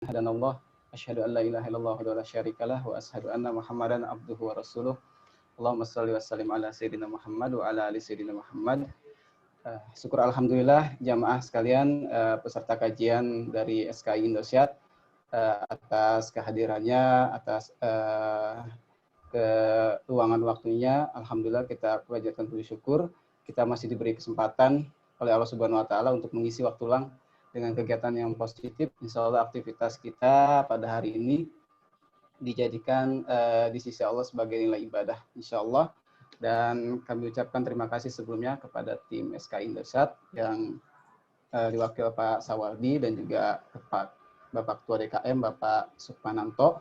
hadanallah asyhadu an la ilaha illallah wa la syarikalah wa asyhadu anna Muhammadan abduhu wa rasuluh. Allahumma shalli wa sallim ala sayyidina Muhammad wa ala ali sayyidina Muhammad. Syukur alhamdulillah jamaah sekalian, peserta kajian dari SKI Indosiat, atas kehadirannya, atas keluangan waktunya. Alhamdulillah kita panjatkan puji syukur, kita masih diberi kesempatan oleh Allah Subhanahu wa taala untuk mengisi waktu luang dengan kegiatan yang positif. Insya Allah aktivitas kita pada hari ini dijadikan di sisi Allah sebagai nilai ibadah, insya Allah. Dan kami ucapkan terima kasih sebelumnya kepada tim SKI Indosiat yang diwakil Pak Sawaldi dan juga Bapak Ketua DKM, Bapak Sukmananto,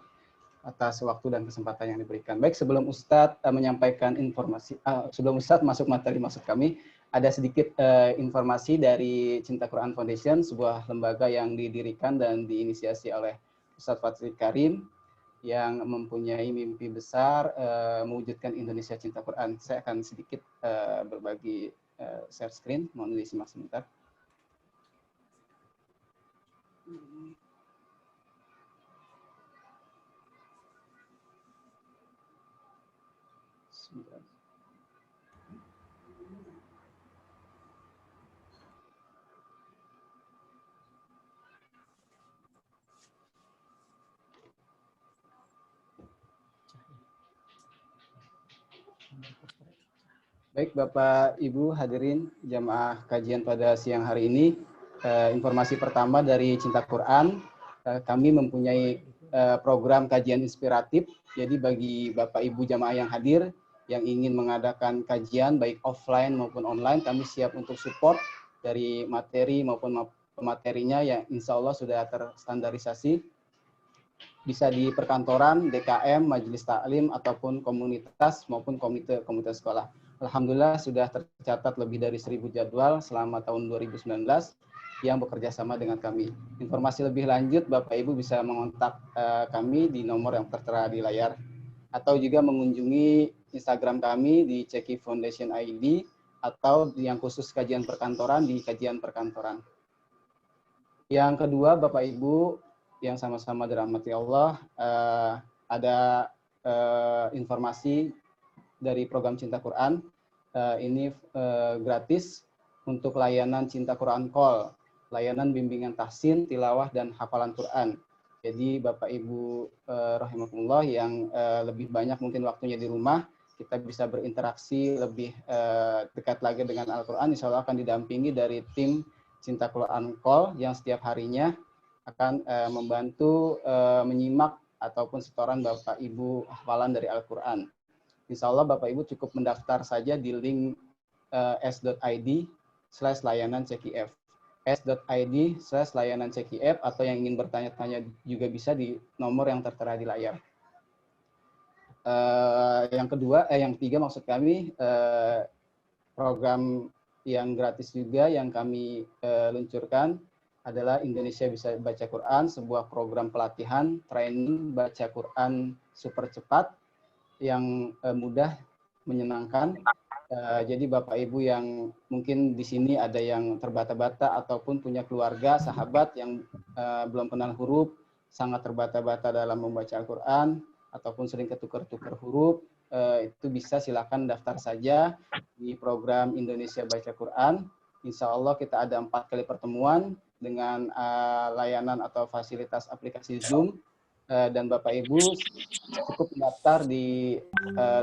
atas waktu dan kesempatan yang diberikan. Baik, sebelum Ustadz menyampaikan informasi, sebelum Ustadz masuk materi maksud kami, ada sedikit informasi dari Cinta Quran Foundation, sebuah lembaga yang didirikan dan diinisiasi oleh Ustadz Fathri Karim, yang mempunyai mimpi besar mewujudkan Indonesia Cinta Quran. Saya akan sedikit berbagi share screen, mohon disimak sebentar. Baik, Bapak, Ibu, hadirin jamaah kajian pada siang hari ini. Informasi pertama dari Cinta Quran, kami mempunyai program kajian inspiratif. Jadi bagi Bapak, Ibu jamaah yang hadir, yang ingin mengadakan kajian baik offline maupun online, kami siap untuk support dari materi maupun materinya yang insya Allah sudah terstandarisasi. Bisa di perkantoran, DKM, majelis taklim, ataupun komunitas maupun komite sekolah. Alhamdulillah sudah tercatat lebih dari 1.000 jadwal selama tahun 2019 yang bekerja sama dengan kami. Informasi lebih lanjut Bapak Ibu bisa mengontak kami di nomor yang tertera di layar, atau juga mengunjungi Instagram kami di Ceki Foundation ID, atau yang khusus kajian perkantoran di kajian perkantoran. Yang kedua, Bapak Ibu yang sama-sama dirahmati Allah, ada informasi dari program Cinta Quran. Ini gratis untuk layanan Cinta Quran Call, layanan bimbingan tahsin, tilawah, dan hafalan Quran. Jadi Bapak Ibu rahimakumullah yang lebih banyak mungkin waktunya di rumah, kita bisa berinteraksi lebih dekat lagi dengan Al-Quran. Insya Allah akan didampingi dari tim Cinta Quran Call yang setiap harinya akan membantu menyimak ataupun setoran Bapak Ibu hafalan dari Al-Quran. Insya Allah Bapak Ibu cukup mendaftar saja di link s.id/layanan CKF. s.id/layanan CKF, atau yang ingin bertanya-tanya juga bisa di nomor yang tertera di layar. Yang ketiga maksud kami, program yang gratis juga yang kami luncurkan adalah Indonesia Bisa Baca Quran, sebuah program pelatihan training baca Quran super cepat yang mudah, menyenangkan. Jadi Bapak Ibu yang mungkin di sini ada yang terbata-bata ataupun punya keluarga, sahabat yang belum kenal huruf, sangat terbata-bata dalam membaca Al-Quran, ataupun sering ketukar-tukar huruf, itu bisa silakan daftar saja di program Indonesia Baca Quran. Insya Allah kita ada 4 kali pertemuan dengan layanan atau fasilitas aplikasi Zoom. Dan Bapak Ibu cukup mendaftar di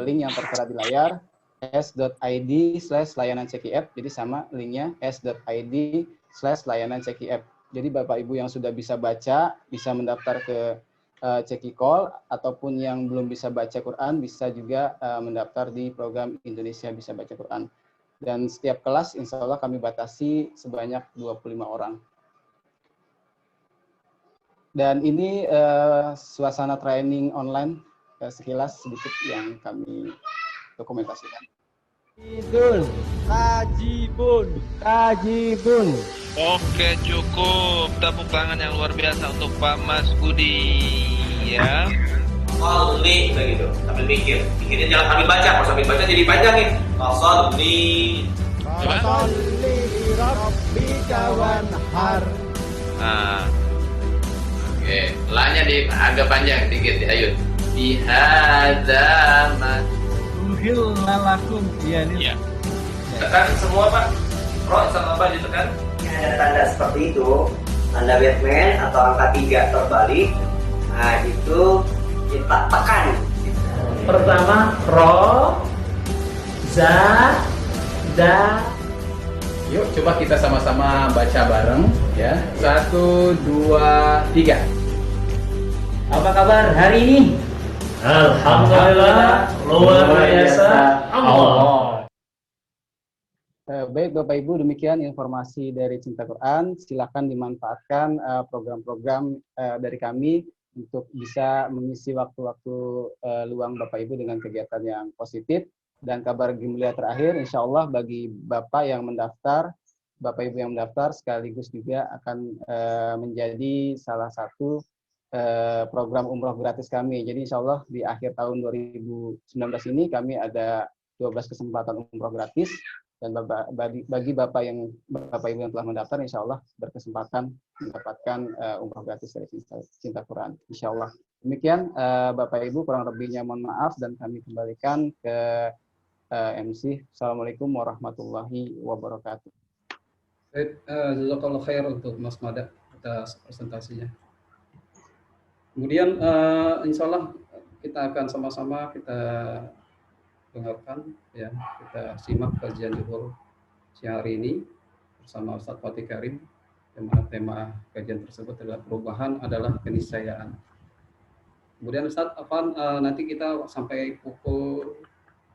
link yang tertera di layar, s.id/layanan CKF. Jadi sama linknya, s.id/layanan CKF. Jadi Bapak Ibu yang sudah bisa baca, bisa mendaftar ke Ceki Call, ataupun yang belum bisa baca Quran, bisa juga mendaftar di program Indonesia Bisa Baca Quran. Dan setiap kelas insya Allah kami batasi sebanyak 25 orang. Dan ini suasana training online sekilas sedikit yang kami dokumentasikan. Kaji bun. Oke, cukup tepuk tangan yang luar biasa untuk Pak Mas Budi ya. Sholli begitu, sambil mikir. Mikirnya jangan sambil baca, kalau sambil baca jadi panjangin. Sholli. Sholli rabbika wanhar. Nah, Oke, la-nya agak panjang dikit, ayo. Bihadza Uhilla lakum. Iya ini. Iya. Tekan semua Pak. Ro sama Pak ditekan. Ada tanda seperti itu, tanda Batman atau angka 3 terbalik. Nah, itu kita tekan. Pertama ro, za, da. Yuk coba kita sama-sama baca bareng ya. 1, 2, 3. Apa kabar hari ini? Alhamdulillah, luar biasa. Allah. Baik Bapak Ibu, demikian informasi dari Cinta Quran. Silakan dimanfaatkan program-program dari kami untuk bisa mengisi waktu-waktu luang Bapak Ibu dengan kegiatan yang positif. Dan kabar gembira terakhir, insya Allah bagi Bapak yang mendaftar, Bapak Ibu yang mendaftar sekaligus juga akan menjadi salah satu program umroh gratis kami. Jadi insya Allah di akhir tahun 2019 ini kami ada 12 kesempatan umroh gratis. Dan bagi Bapak Ibu yang telah mendaftar, insya Allah berkesempatan mendapatkan umroh gratis dari Cinta Quran. Insya Allah. Demikian Bapak Ibu, kurang lebihnya mohon maaf dan kami kembalikan ke MC. Assalamualaikum warahmatullahi wabarakatuh. Jazakallah khair untuk Mas Mada atas presentasinya. Kemudian insya Allah kita akan sama-sama kita dengarkan ya, kita simak kajian zuhur siang hari ini bersama Ustaz Fatih Karim. Tema kajian tersebut adalah perubahan adalah keniscayaan. Kemudian Ustaz Afan nanti kita sampai pukul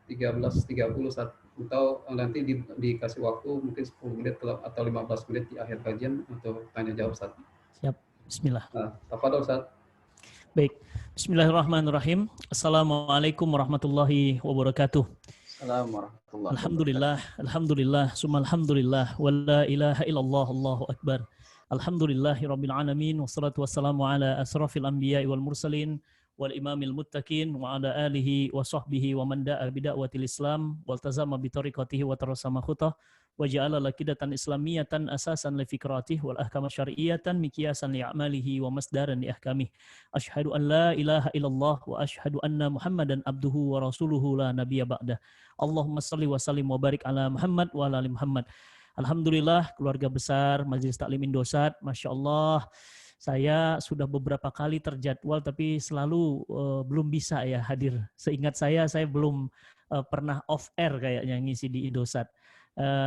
13.30 Ustaz, atau nanti dikasih waktu mungkin 10 menit atau 15 menit di akhir kajian untuk tanya jawab Ustaz. Siap. Bismillah. Tafadhol Ustaz. Baik. Bismillahirrahmanirrahim. Assalamualaikum warahmatullahi wabarakatuh. Assalamualaikum. Alhamdulillah, summa alhamdulillah, wa la ilaha illallah, Allahu akbar. Alhamdulillahi rabbil alamin, wassalatu wassalamu ala asrafil anbiya'i wal mursalin wal imamil muttaqin wa ala alihi wa sahbihi wa man da'a bida'watil Islam wal tazama bi tariqatihi wa tarasama khutah wa ja'ala lakidatan islamiyatan asasan li fikratih wal ahkam syar'iyyatan miqyasan li a'malihi wa masdaran li ahkamih. Asyhadu an la ilaha illallah wa asyhadu anna Muhammadan abduhu wa rasuluhu la nabiyya ba'dah. Allahumma shalli wa sallim wa barik ala Muhammad wa ala ali Muhammad. Alhamdulillah, keluarga besar Majelis Taklim Indosat, Masya Allah, saya sudah beberapa kali terjadwal tapi selalu belum bisa ya hadir. Seingat saya belum pernah off air kayaknya ngisi di Indosat.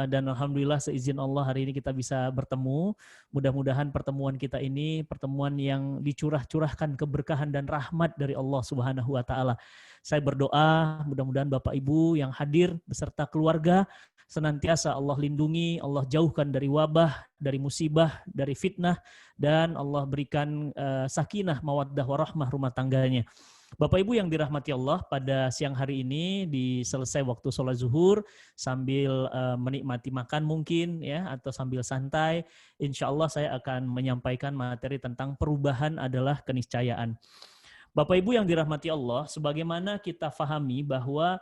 Dan Alhamdulillah seizin Allah hari ini kita bisa bertemu. Mudah-mudahan pertemuan kita ini pertemuan yang dicurah-curahkan keberkahan dan rahmat dari Allah Subhanahu wa Ta'ala. Saya berdoa mudah-mudahan Bapak Ibu yang hadir beserta keluarga senantiasa Allah lindungi, Allah jauhkan dari wabah, dari musibah, dari fitnah, dan Allah berikan sakinah, mawaddah, warahmah rumah tangganya. Bapak Ibu yang dirahmati Allah, pada siang hari ini di selesai waktu sholat zuhur sambil menikmati makan mungkin ya, atau sambil santai, insya Allah saya akan menyampaikan materi tentang perubahan adalah keniscayaan. Bapak Ibu yang dirahmati Allah, sebagaimana kita fahami bahwa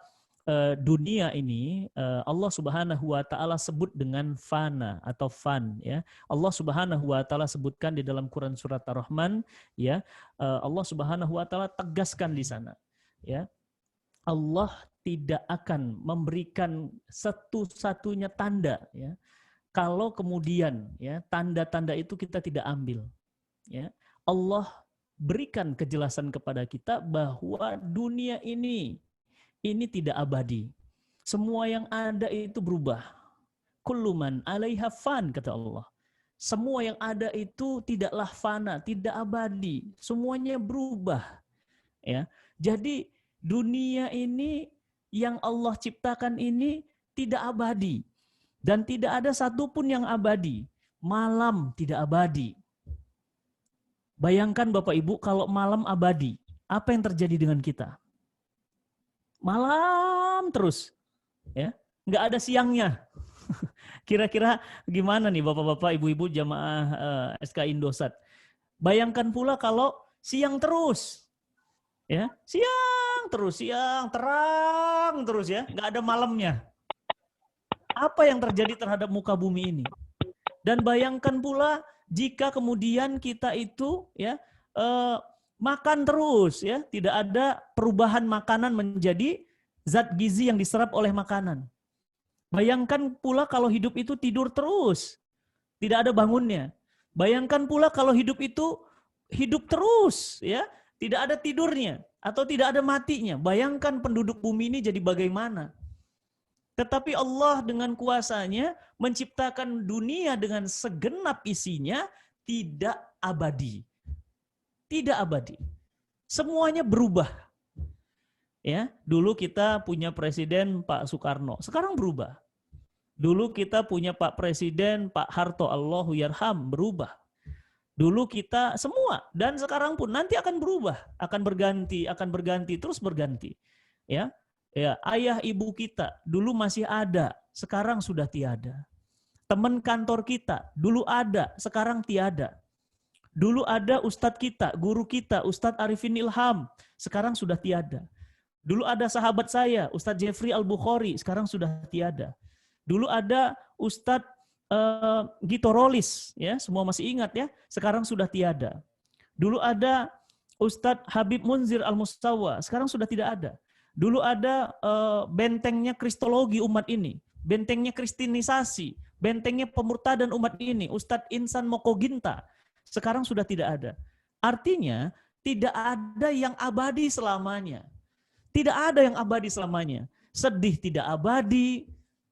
dunia ini Allah Subhanahu wa Ta'ala sebut dengan fana atau fan ya. Allah Subhanahu wa Ta'ala sebutkan di dalam Quran surat Ar-Rahman ya. Allah Subhanahu wa Ta'ala tegaskan di sana ya. Allah tidak akan memberikan satu-satunya tanda ya. Kalau kemudian ya tanda-tanda itu kita tidak ambil ya. Allah berikan kejelasan kepada kita bahwa dunia ini tidak abadi. Semua yang ada itu berubah. Kullu man 'alaiha fan, kata Allah. Semua yang ada itu tidaklah fana, tidak abadi. Semuanya berubah. Ya. Jadi dunia ini yang Allah ciptakan ini tidak abadi. Dan tidak ada satupun yang abadi. Malam tidak abadi. Bayangkan Bapak Ibu kalau malam abadi. Apa yang terjadi dengan kita? Malam terus, ya, nggak ada siangnya. Kira-kira gimana nih bapak-bapak, ibu-ibu jamaah SK Indosat? Bayangkan pula kalau siang terus, ya, siang terus, siang terang terus ya, nggak ada malamnya. Apa yang terjadi terhadap muka bumi ini? Dan bayangkan pula jika kemudian kita itu, ya, makan terus, ya, tidak ada perubahan makanan menjadi zat gizi yang diserap oleh makanan. Bayangkan pula kalau hidup itu tidur terus, tidak ada bangunnya. Bayangkan pula kalau hidup itu hidup terus, ya, tidak ada tidurnya atau tidak ada matinya. Bayangkan penduduk bumi ini jadi bagaimana. Tetapi Allah dengan kuasanya menciptakan dunia dengan segenap isinya tidak abadi. Tidak abadi. Semuanya berubah. Ya, dulu kita punya presiden Pak Soekarno, sekarang berubah. Dulu kita punya Pak Presiden Pak Harto, Allahu yarham, berubah. Dulu kita semua dan sekarang pun nanti akan berubah, akan berganti, terus berganti. Ya. Ya, ayah ibu kita dulu masih ada, sekarang sudah tiada. Teman kantor kita dulu ada, sekarang tiada. Dulu ada ustadz kita, guru kita, Ustadz Arifin Ilham, sekarang sudah tiada. Dulu ada sahabat saya, Ustadz Jeffrey Al-Bukhari, sekarang sudah tiada. Dulu ada Ustadz Gito Rolis, ya, semua masih ingat ya, sekarang sudah tiada. Dulu ada Ustadz Habib Munzir Al-Mustawa, sekarang sudah tidak ada. Dulu ada bentengnya kristologi umat ini, bentengnya kristenisasi, bentengnya pemurtadan umat ini, Ustadz Insan Mokoginta, sekarang sudah tidak ada. Artinya tidak ada yang abadi selamanya. Tidak ada yang abadi selamanya. Sedih tidak abadi,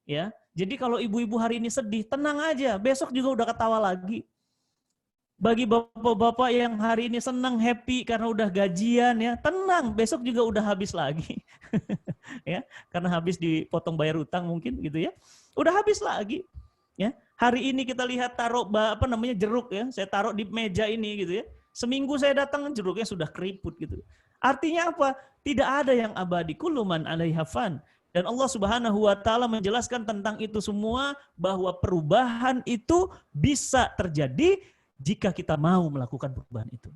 ya. Jadi kalau ibu-ibu hari ini sedih, tenang aja, besok juga udah ketawa lagi. Bagi bapak-bapak yang hari ini senang, happy karena udah gajian, ya, tenang, besok juga udah habis lagi. Ya, karena habis dipotong bayar utang mungkin gitu ya. Udah habis lagi. Ya. Hari ini kita lihat taruh jeruk, ya. Saya taruh di meja ini gitu ya. Seminggu saya datang jeruknya sudah keriput gitu. Artinya apa? Tidak ada yang abadi. Kullu man 'alaiha fan. Dan Allah Subhanahu wa taala menjelaskan tentang itu semua, bahwa perubahan itu bisa terjadi jika kita mau melakukan perubahan itu.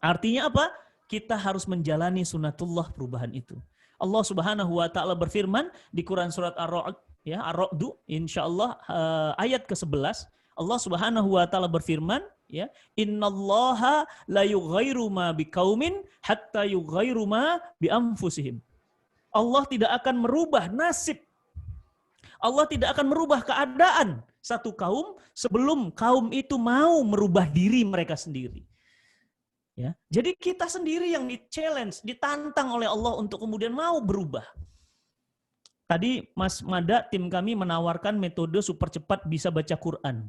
Artinya apa? Kita harus menjalani sunatullah perubahan itu. Allah Subhanahu wa taala berfirman di Quran surat Ar-Ra'd, ya, Ar-Ra'd, insyaallah ayat ke-11, Allah Subhanahu wa taala berfirman, ya, innallaha la yughayyiru ma biqaumin hatta yughayyiru ma bi anfusihim. Allah tidak akan merubah nasib. Allah tidak akan merubah keadaan satu kaum sebelum kaum itu mau merubah diri mereka sendiri. Ya, jadi kita sendiri yang di-challenge, ditantang oleh Allah untuk kemudian mau berubah. Tadi Mas Mada, tim kami menawarkan metode super cepat bisa baca Quran.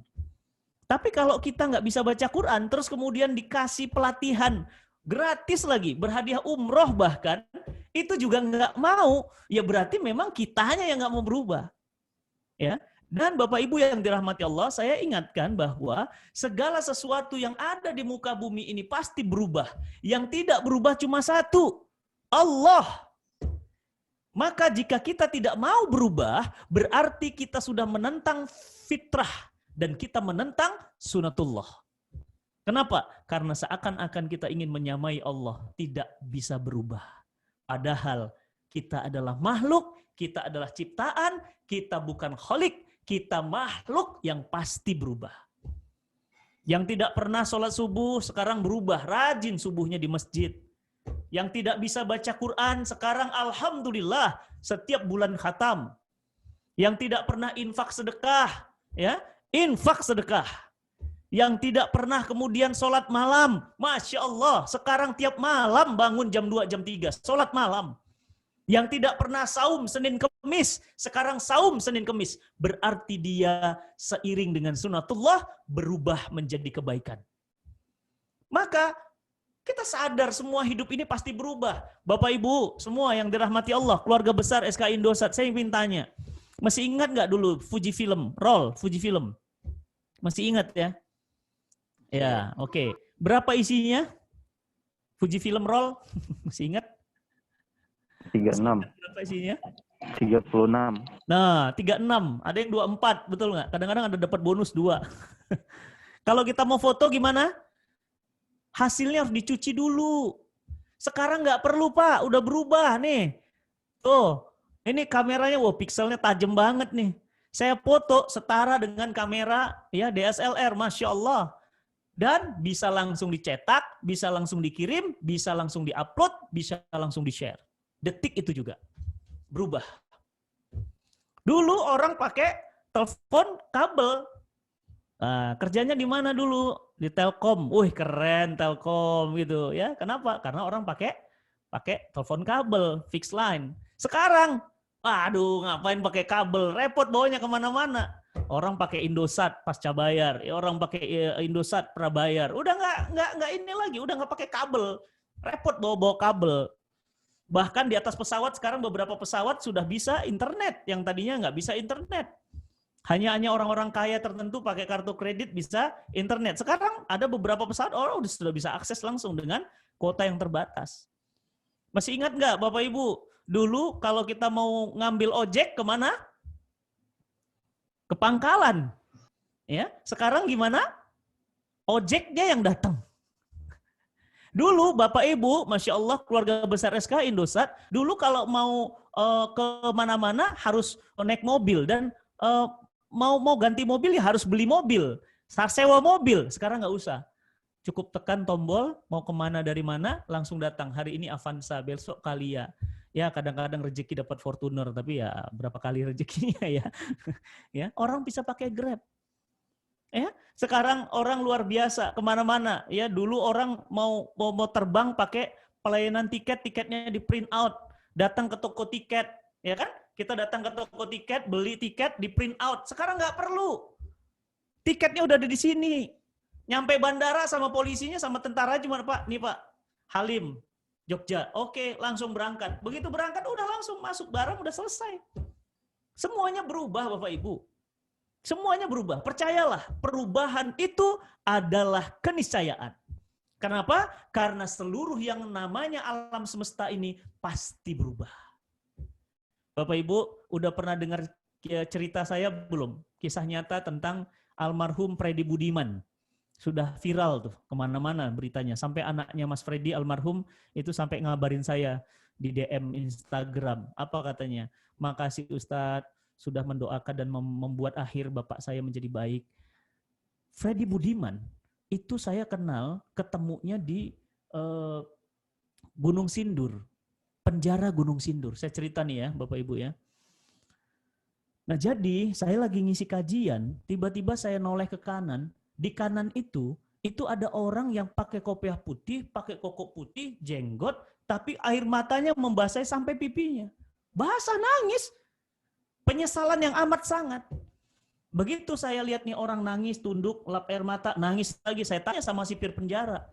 Tapi kalau kita nggak bisa baca Quran, terus kemudian dikasih pelatihan gratis lagi, berhadiah umroh bahkan, itu juga nggak mau, ya berarti memang kitanya yang nggak mau berubah. Ya. Dan Bapak Ibu yang dirahmati Allah, saya ingatkan bahwa segala sesuatu yang ada di muka bumi ini pasti berubah. Yang tidak berubah cuma satu, Allah. Maka jika kita tidak mau berubah, berarti kita sudah menentang fitrah dan kita menentang sunatullah. Kenapa? Karena seakan-akan kita ingin menyamai Allah, tidak bisa berubah. Padahal kita adalah makhluk, kita adalah ciptaan, kita bukan khalik, kita makhluk yang pasti berubah. Yang tidak pernah sholat subuh, sekarang berubah, rajin subuhnya di masjid. Yang tidak bisa baca Quran, sekarang alhamdulillah setiap bulan khatam. Yang tidak pernah infak sedekah, ya, infak sedekah. Yang tidak pernah kemudian sholat malam, Masya Allah, sekarang tiap malam bangun jam 2, jam 3, sholat malam. Yang tidak pernah saum Senin Kemis, sekarang saum Senin Kemis. Berarti dia seiring dengan sunatullah berubah menjadi kebaikan. Maka kita sadar semua hidup ini pasti berubah. Bapak Ibu semua yang dirahmati Allah, keluarga besar SK Indosat, saya ingin tanya. Masih ingat nggak dulu Fuji Film, roll Fuji Film? Masih ingat ya? Ya, oke. Berapa isinya? Fuji Film roll, masih ingat? 36. Berapa isinya? 36. Nah, 36. Ada yang 24, betul nggak? Kadang-kadang ada dapat bonus 2. Kalau kita mau foto gimana? Hasilnya harus dicuci dulu. Sekarang nggak perlu, Pak. Udah berubah nih. Tuh, ini kameranya, wah pikselnya tajam banget nih. Saya foto setara dengan kamera ya DSLR, Masya Allah. Dan bisa langsung dicetak, bisa langsung dikirim, bisa langsung diupload, bisa langsung di-share. Detik itu juga berubah. Dulu orang pakai telepon kabel. Nah, kerjanya di mana dulu? Di Telkom. Wih, keren Telkom gitu ya. Kenapa? Karena orang pakai telepon kabel, fixed line. Sekarang, aduh, ngapain pakai kabel? Repot bawanya kemana-mana. Orang pakai Indosat pasca bayar, orang pakai Indosat prabayar. Udah nggak ini lagi, udah nggak pakai kabel. Repot bawa kabel. Bahkan di atas pesawat sekarang beberapa pesawat sudah bisa internet, yang tadinya nggak bisa internet. Hanya orang-orang kaya tertentu pakai kartu kredit bisa internet. Sekarang ada beberapa pesawat orang sudah bisa akses langsung dengan kuota yang terbatas. Masih ingat nggak Bapak Ibu? Dulu kalau kita mau ngambil ojek kemana? Ke pangkalan. Ya, sekarang gimana? Ojeknya yang datang. Dulu Bapak Ibu, Masya Allah, keluarga besar SK Indosat, dulu kalau mau ke mana-mana harus naik mobil dan mau ganti mobil ya harus beli mobil, sewa mobil. Sekarang nggak usah. Cukup tekan tombol, mau kemana dari mana, langsung datang. Hari ini Avanza, besok Kalia. Ya kadang-kadang rezeki dapat Fortuner, tapi ya berapa kali rezekinya ya. Ya orang bisa pakai Grab. Ya, sekarang orang luar biasa kemana-mana. Ya dulu orang mau terbang pakai pelayanan tiketnya di print out, datang ke toko tiket, ya kan? Kita datang ke toko tiket, beli tiket, di print out. Sekarang nggak perlu. Tiketnya udah ada di sini. Nyampe bandara sama polisinya sama tentara cuma Pak, nih Pak, Halim, Jogja. Oke, langsung berangkat. Begitu berangkat udah langsung masuk barang udah selesai. Semuanya berubah Bapak Ibu. Semuanya berubah. Percayalah, perubahan itu adalah keniscayaan. Kenapa? Karena seluruh yang namanya alam semesta ini pasti berubah. Bapak Ibu, udah pernah dengar cerita saya belum? Kisah nyata tentang almarhum Freddy Budiman. Sudah viral tuh, kemana-mana beritanya. Sampai anaknya Mas Freddy almarhum itu sampai ngabarin saya di DM Instagram. Apa katanya? Makasih Ustadz, sudah mendoakan dan membuat akhir bapak saya menjadi baik. Freddy Budiman, itu saya kenal, ketemunya di Gunung Sindur. Penjara Gunung Sindur. Saya cerita nih ya, Bapak Ibu ya. Nah jadi, saya lagi ngisi kajian, tiba-tiba saya noleh ke kanan. Di kanan itu ada orang yang pakai kopiah putih, pakai koko putih, jenggot, tapi air matanya membasahi sampai pipinya. Basah nangis. Penyesalan yang amat sangat. Begitu saya lihat nih orang nangis, tunduk, lap air mata, nangis lagi. Saya tanya sama sipir penjara.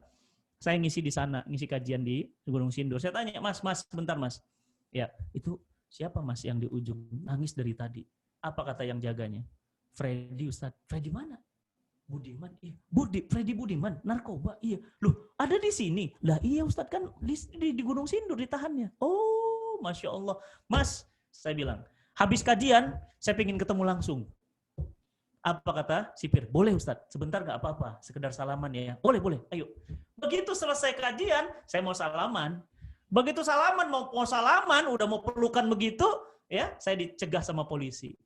Saya ngisi di sana, ngisi kajian di Gunung Sindur. Saya tanya, mas, bentar mas. Ya, itu siapa mas yang di ujung nangis dari tadi? Apa kata yang jaganya? Freddy Ustadz. Freddy mana? Budiman. Iya. Freddy Budiman, narkoba. Iya. Loh, ada di sini. Lah iya Ustadz kan di Gunung Sindur ditahannya. Oh, Masya Allah. Mas, saya bilang, habis kajian, saya pengen ketemu langsung. Apa kata sipir? Boleh Ustadz, sebentar gak apa-apa, sekedar salaman ya. Boleh, ayo. Begitu selesai kajian, saya mau salaman. Begitu salaman, mau salaman, udah mau pelukan begitu, ya, saya dicegah sama polisi.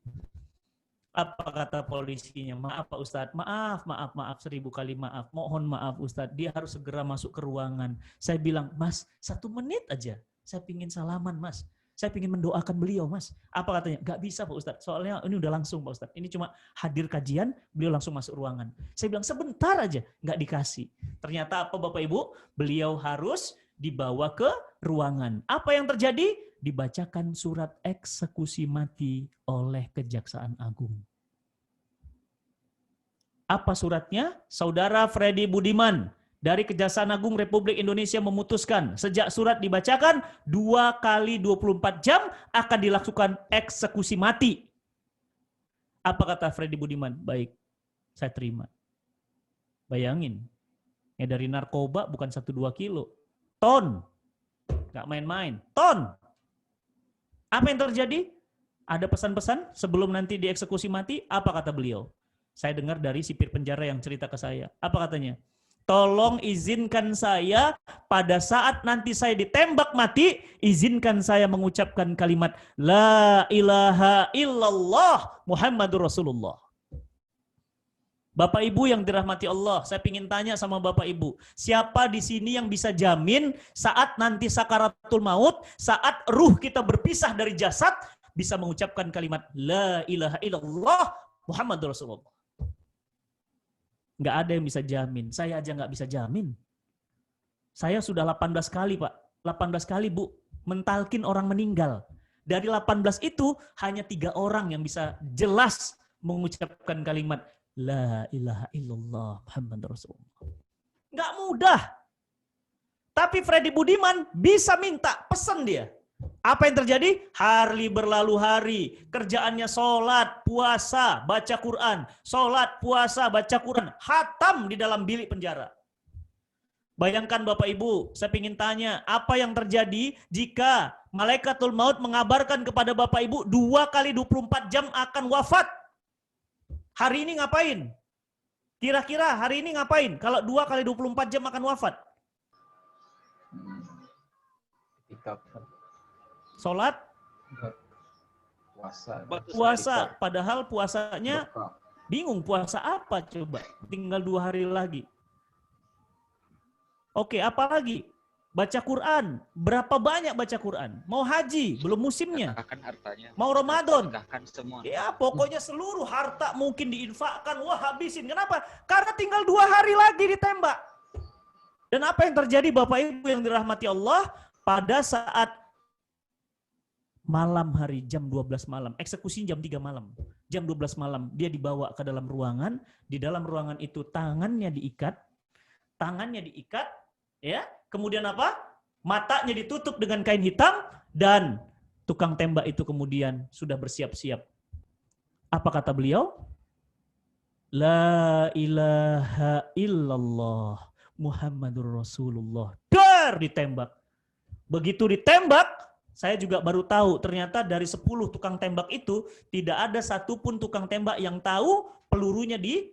Apa kata polisinya? Maaf Pak Ustadz, maaf, 1000 kali maaf. Mohon maaf Ustadz, dia harus segera masuk ke ruangan. Saya bilang, Mas, 1 menit aja, saya pingin salaman Mas. Saya ingin mendoakan beliau, Mas. Apa katanya? Gak bisa, Pak Ustadz. Soalnya ini udah langsung, Pak Ustadz. Ini cuma hadir kajian, beliau langsung masuk ruangan. Saya bilang, sebentar aja. Gak dikasih. Ternyata apa, Bapak Ibu? Beliau harus dibawa ke ruangan. Apa yang terjadi? Dibacakan surat eksekusi mati oleh Kejaksaan Agung. Apa suratnya? Saudara Freddy Budiman, dari Kejaksaan Agung Republik Indonesia memutuskan sejak surat dibacakan 2 kali 24 jam akan dilakukan eksekusi mati. Apa kata Freddy Budiman? Baik, saya terima. Bayangin, ya dari narkoba bukan 1-2 kilo, ton, nggak main-main, ton. Apa yang terjadi? Ada pesan-pesan sebelum nanti dieksekusi mati? Apa kata beliau? Saya dengar dari sipir penjara yang cerita ke saya. Apa katanya? Tolong izinkan saya pada saat nanti saya ditembak mati, izinkan saya mengucapkan kalimat La ilaha illallah Muhammadur Rasulullah. Bapak Ibu yang dirahmati Allah, saya ingin tanya sama Bapak Ibu, siapa di sini yang bisa jamin saat nanti sakaratul maut, saat ruh kita berpisah dari jasad, bisa mengucapkan kalimat La ilaha illallah Muhammadur Rasulullah? Nggak ada yang bisa jamin, saya aja nggak bisa jamin. Saya sudah 18 kali Pak, 18 kali Bu, mentalkin orang meninggal. Dari 18 itu, hanya 3 orang yang bisa jelas mengucapkan kalimat La ilaha illallah Muhammad Rasulullah. Nggak mudah. Tapi Freddy Budiman bisa minta, pesan dia. Apa yang terjadi? Hari berlalu hari. Kerjaannya sholat, puasa, baca Quran. Sholat, puasa, baca Quran. Hatam di dalam bilik penjara. Bayangkan Bapak Ibu, saya ingin tanya, apa yang terjadi jika Malaikatul Maut mengabarkan kepada Bapak Ibu 2 kali 24 jam akan wafat? Hari ini ngapain? Kira-kira hari ini ngapain? Kalau 2 kali 24 jam akan wafat? Sholat? Puasa. Padahal puasanya bingung. Puasa apa coba? Tinggal 2 hari lagi. Oke, apa lagi? Baca Quran. Berapa banyak baca Quran? Mau haji, belum musimnya. Mau Ramadan. Ya, pokoknya seluruh harta mungkin diinfakkan. Wah, habisin. Kenapa? Karena tinggal 2 hari lagi ditembak. Dan apa yang terjadi Bapak Ibu yang dirahmati Allah? Pada saat malam hari, jam 12 malam. Eksekusi jam 3 malam. Jam 12 malam, dia dibawa ke dalam ruangan. Di dalam ruangan itu tangannya diikat. Ya. Kemudian apa? Matanya ditutup dengan kain hitam dan tukang tembak itu kemudian sudah bersiap-siap. Apa kata beliau? La ilaha illallah Muhammadur Rasulullah. Dar ditembak. Begitu ditembak, saya juga baru tahu ternyata dari 10 tukang tembak itu tidak ada satupun tukang tembak yang tahu pelurunya di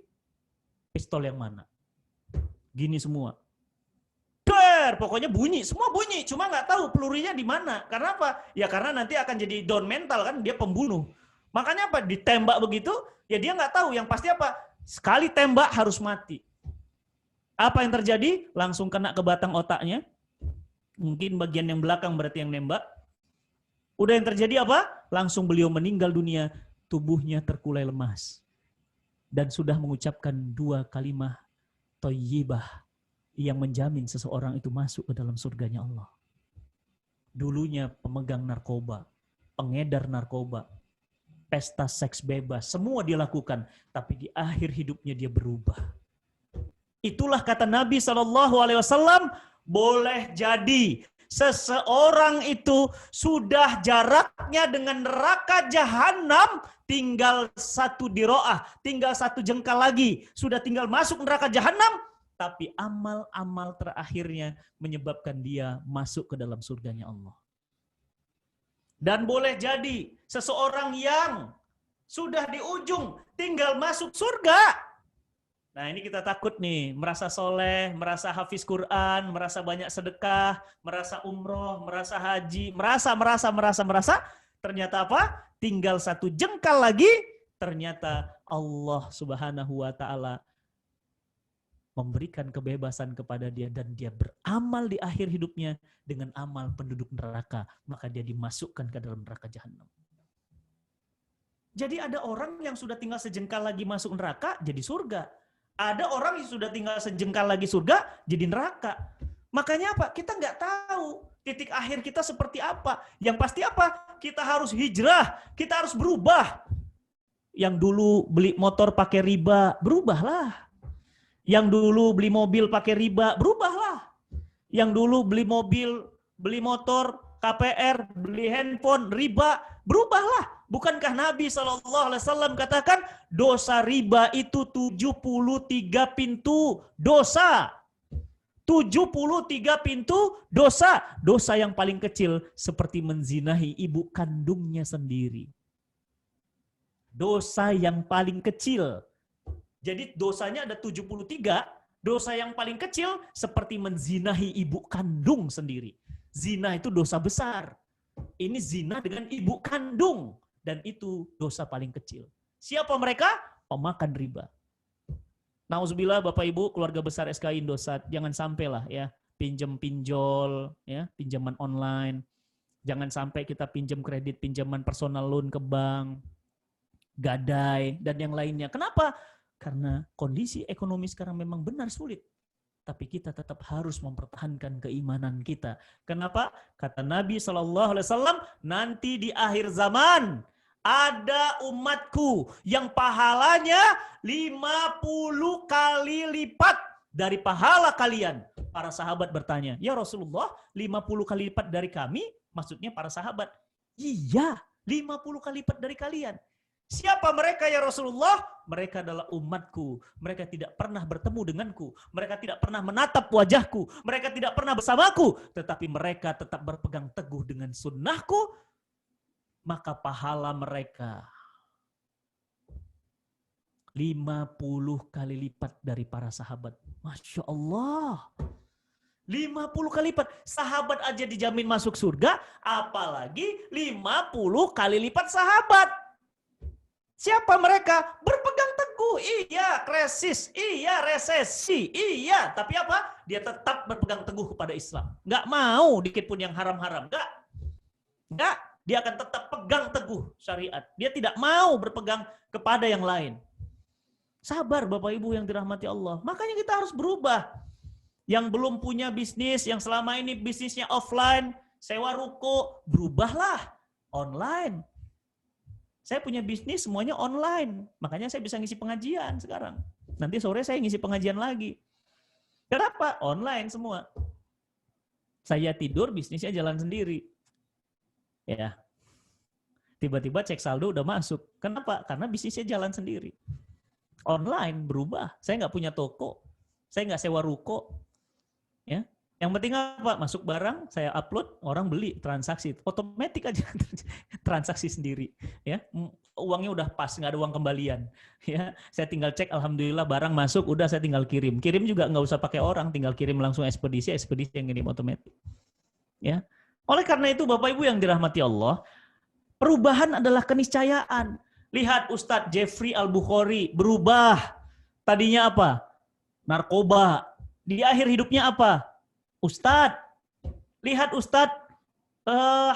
pistol yang mana. Gini semua. Pokoknya bunyi, semua bunyi, cuma nggak tahu pelurunya di mana. Karena apa? Ya karena nanti akan jadi down mental kan, dia pembunuh. Makanya apa? Ditembak begitu, ya dia nggak tahu. Yang pasti apa? Sekali tembak harus mati. Apa yang terjadi? Langsung kena ke batang otaknya. Mungkin bagian yang belakang berarti yang nembak. Udah yang terjadi apa? Langsung beliau meninggal dunia, tubuhnya terkulai lemas. Dan sudah mengucapkan 2 kalimat thayyibah yang menjamin seseorang itu masuk ke dalam surganya Allah. Dulunya pemegang narkoba, pengedar narkoba, pesta seks bebas, semua dia lakukan. Tapi di akhir hidupnya dia berubah. Itulah kata Nabi SAW, boleh jadi seseorang itu sudah jaraknya dengan neraka jahanam tinggal 1 diro'ah, tinggal 1 jengkal lagi. Sudah tinggal masuk neraka jahanam, tapi amal-amal terakhirnya menyebabkan dia masuk ke dalam surganya Allah. Dan boleh jadi seseorang yang sudah di ujung tinggal masuk surga. Nah ini kita takut nih, merasa soleh, merasa hafiz Quran, merasa banyak sedekah, merasa umroh, merasa haji, merasa. Ternyata apa? Tinggal 1 jengkal lagi, ternyata Allah Subhanahu wa Ta'ala memberikan kebebasan kepada dia dan dia beramal di akhir hidupnya dengan amal penduduk neraka, maka dia dimasukkan ke dalam neraka jahanam. Jadi ada orang yang sudah tinggal sejengkal lagi masuk neraka jadi surga. Ada orang yang sudah tinggal sejengkal lagi surga jadi neraka. Makanya apa? Kita nggak tahu titik akhir kita seperti apa. Yang pasti apa? Kita harus hijrah, kita harus berubah. Yang dulu beli motor pakai riba, berubahlah. Yang dulu beli mobil pakai riba, berubahlah. Yang dulu beli mobil, beli motor, KPR, beli handphone, riba, berubahlah. Bukankah Nabi SAW katakan dosa riba itu 73 pintu dosa. 73 pintu dosa. Dosa yang paling kecil seperti menzinahi ibu kandungnya sendiri. Dosa yang paling kecil. Jadi dosanya ada 73, dosa yang paling kecil seperti menzinahi ibu kandung sendiri. Zina itu dosa besar. Ini zina dengan ibu kandung. Dan itu dosa paling kecil. Siapa mereka? Pemakan riba. Nauzubillah Bapak Ibu keluarga besar SKI Indosat, jangan sampailah ya pinjol ya, pinjaman online. Jangan sampai kita pinjam kredit, pinjaman personal loan ke bank, gadai dan yang lainnya. Kenapa? Karena kondisi ekonomi sekarang memang benar sulit. Tapi kita tetap harus mempertahankan keimanan kita. Kenapa? Kata Nabi SAW, nanti di akhir zaman ada umatku yang pahalanya 50 kali lipat dari pahala kalian. Para sahabat bertanya, ya Rasulullah 50 kali lipat dari kami? Maksudnya para sahabat. Iya, 50 kali lipat dari kalian. Siapa mereka ya Rasulullah? Mereka adalah umatku. Mereka tidak pernah bertemu denganku. Mereka tidak pernah menatap wajahku. Mereka tidak pernah bersamaku. Tetapi mereka tetap berpegang teguh dengan sunnahku. Maka pahala mereka 50 kali lipat dari para sahabat. Masya Allah. 50 kali lipat. Sahabat aja dijamin masuk surga. Apalagi 50 kali lipat sahabat. Siapa mereka? Berpegang teguh. Iya, krisis. Iya, resesi. Iya, tapi apa? Dia tetap berpegang teguh kepada Islam. Nggak mau dikit pun yang haram-haram. Nggak. Dia akan tetap pegang teguh syariat. Dia tidak mau berpegang kepada yang lain. Sabar Bapak Ibu yang dirahmati Allah. Makanya kita harus berubah. Yang belum punya bisnis, yang selama ini bisnisnya offline, sewa ruko, berubahlah online. Saya punya bisnis semuanya online. Makanya saya bisa ngisi pengajian sekarang. Nanti sore saya ngisi pengajian lagi. Kenapa? Online semua. Saya tidur, bisnisnya jalan sendiri. Ya. Tiba-tiba cek saldo udah masuk. Kenapa? Karena bisnisnya jalan sendiri. Online berubah. Saya nggak punya toko. Saya nggak sewa ruko. Ya. Yang penting apa? Masuk barang, saya upload, orang beli, transaksi. Otomatis aja transaksi sendiri. Ya, uangnya udah pas, nggak ada uang kembalian. Ya, saya tinggal cek, alhamdulillah barang masuk, udah saya tinggal kirim. Kirim juga nggak usah pakai orang, tinggal kirim langsung ekspedisi yang ngirim otomatis. Ya, oleh karena itu Bapak Ibu yang dirahmati Allah, perubahan adalah keniscayaan. Lihat Ustadz Jeffrey Al-Bukhari berubah. Tadinya apa? Narkoba. Di akhir hidupnya apa? Ustadz, lihat Ustadz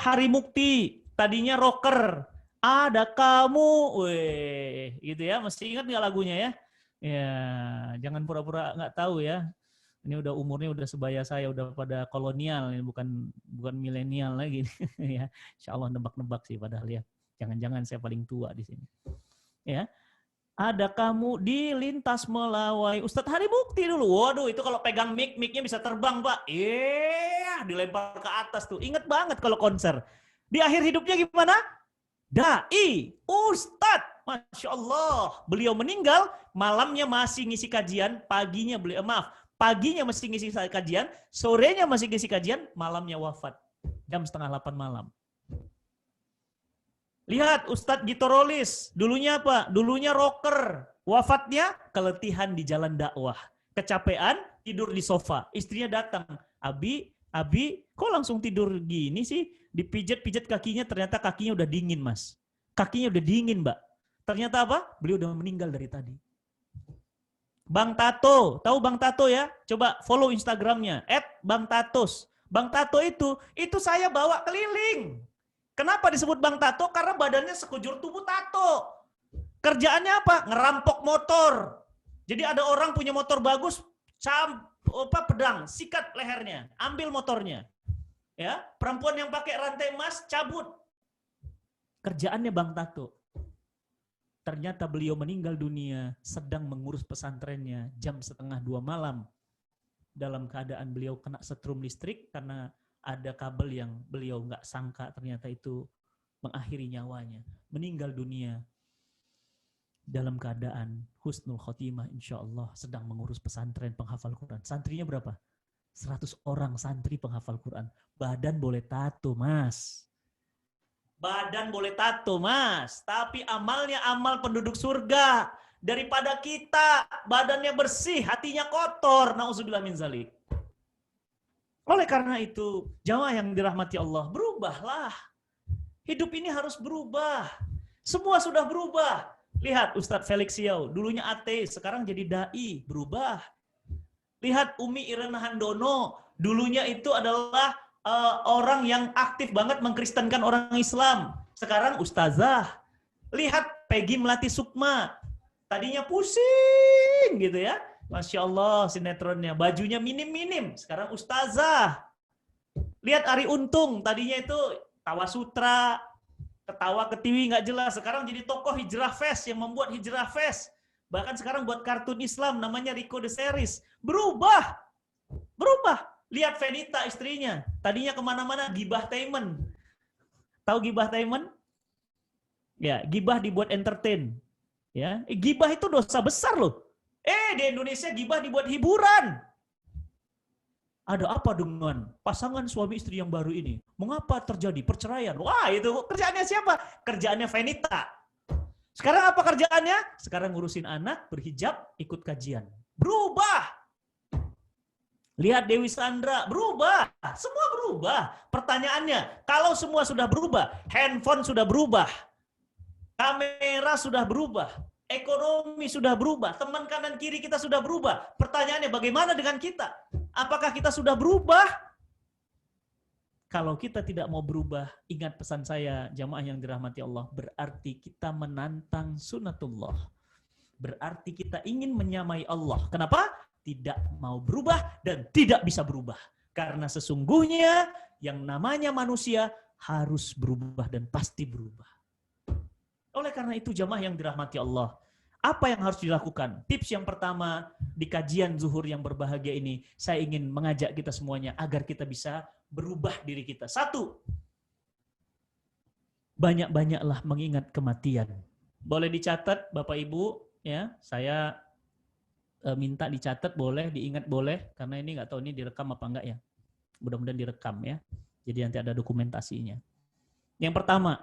Hari Mukti, tadinya rocker, ada kamu, weh, gitu ya, mesti ingat nggak lagunya ya? Ya, jangan pura-pura nggak tahu ya. Ini udah umurnya udah sebaya saya, udah pada kolonial, ini bukan milenial lagi, ya. Insya Allah nebak-nebak sih padahal ya. Jangan-jangan saya paling tua di sini, ya. Ada kamu di lintas melawai. Ustadz Hari Mukti dulu. Waduh, itu kalau pegang mic-nya bisa terbang, Pak. Dilempar ke atas tuh. Ingat banget kalau konser. Di akhir hidupnya gimana? Dai, Ustadz. Masya Allah. Beliau meninggal, malamnya masih ngisi kajian, paginya paginya masih ngisi kajian, sorenya masih ngisi kajian, malamnya wafat. Jam 7:30 malam. Lihat Ustadz Gitorolis, dulunya apa? Dulunya rocker, wafatnya keletihan di jalan dakwah. Kecapean, tidur di sofa. Istrinya datang, Abi, kok langsung tidur gini sih? Dipijat-pijat kakinya, ternyata kakinya udah dingin, Mas. Kakinya udah dingin, Mbak. Ternyata apa? Beliau udah meninggal dari tadi. Bang Tato, tahu Bang Tato ya? Coba follow Instagramnya, @bangtatos. Bang Tato itu saya bawa keliling. Kenapa disebut Bang Tato? Karena badannya sekujur tubuh tato. Kerjaannya apa? Ngerampok motor. Jadi ada orang punya motor bagus, pedang, sikat lehernya, ambil motornya. Ya, perempuan yang pakai rantai emas cabut. Kerjaannya Bang Tato. Ternyata beliau meninggal dunia sedang mengurus pesantrennya jam 1:30 malam. Dalam keadaan beliau kena setrum listrik karena ada kabel yang beliau nggak sangka ternyata itu mengakhiri nyawanya. Meninggal dunia dalam keadaan husnul khotimah insya Allah sedang mengurus pesantren penghafal Quran. Santrinya berapa? 100 orang santri penghafal Quran. Badan boleh tato, Mas. Badan boleh tato, Mas. Tapi amalnya amal penduduk surga. Daripada kita badannya bersih, hatinya kotor. Nauzubillah min zalik. Oleh karena itu, jamaah yang dirahmati Allah, berubahlah. Hidup ini harus berubah. Semua sudah berubah. Lihat Ustadz Felix Siau, dulunya ateis, sekarang jadi dai, berubah. Lihat Umi Irena Handono, dulunya itu adalah orang yang aktif banget mengkristenkan orang Islam. Sekarang ustazah. Lihat Peggy Melati Sukma, tadinya pusing gitu ya. Masya Allah sinetronnya, bajunya minim-minim, sekarang ustazah. Lihat Ari Untung, tadinya itu tawa sutra, ketawa ketiwi nggak jelas, sekarang jadi tokoh Hijrah Fest yang membuat Hijrah Fest. Bahkan sekarang buat kartun Islam namanya Rico the Series. Berubah. Lihat Venita istrinya, tadinya kemana-mana gibah-tainment. Tahu gibah-tainment? Ya, gibah dibuat entertain. Ya, gibah itu dosa besar loh. Di Indonesia gibah dibuat hiburan. Ada apa dengan pasangan suami istri yang baru ini? Mengapa terjadi perceraian? Wah, itu kerjaannya siapa? Kerjaannya Venita. Sekarang apa kerjaannya? Sekarang ngurusin anak, berhijab, ikut kajian. Berubah. Lihat Dewi Sandra, berubah. Semua berubah. Pertanyaannya, kalau semua sudah berubah, handphone sudah berubah, kamera sudah berubah, ekonomi sudah berubah, teman kanan kiri kita sudah berubah. Pertanyaannya, bagaimana dengan kita? Apakah kita sudah berubah? Kalau kita tidak mau berubah, ingat pesan saya, jamaah yang dirahmati Allah, berarti kita menantang sunatullah. Berarti kita ingin menyamai Allah. Kenapa? Tidak mau berubah dan tidak bisa berubah. Karena sesungguhnya yang namanya manusia harus berubah dan pasti berubah. Oleh karena itu jamaah yang dirahmati Allah, apa yang harus dilakukan? Tips yang pertama di kajian zuhur yang berbahagia ini, saya ingin mengajak kita semuanya agar kita bisa berubah diri kita. 1, banyak-banyaklah mengingat kematian. Boleh dicatat Bapak Ibu, ya. Saya minta dicatat, boleh, diingat boleh, karena ini nggak tahu ini direkam apa enggak ya. Mudah-mudahan direkam ya. Jadi nanti ada dokumentasinya. Yang pertama,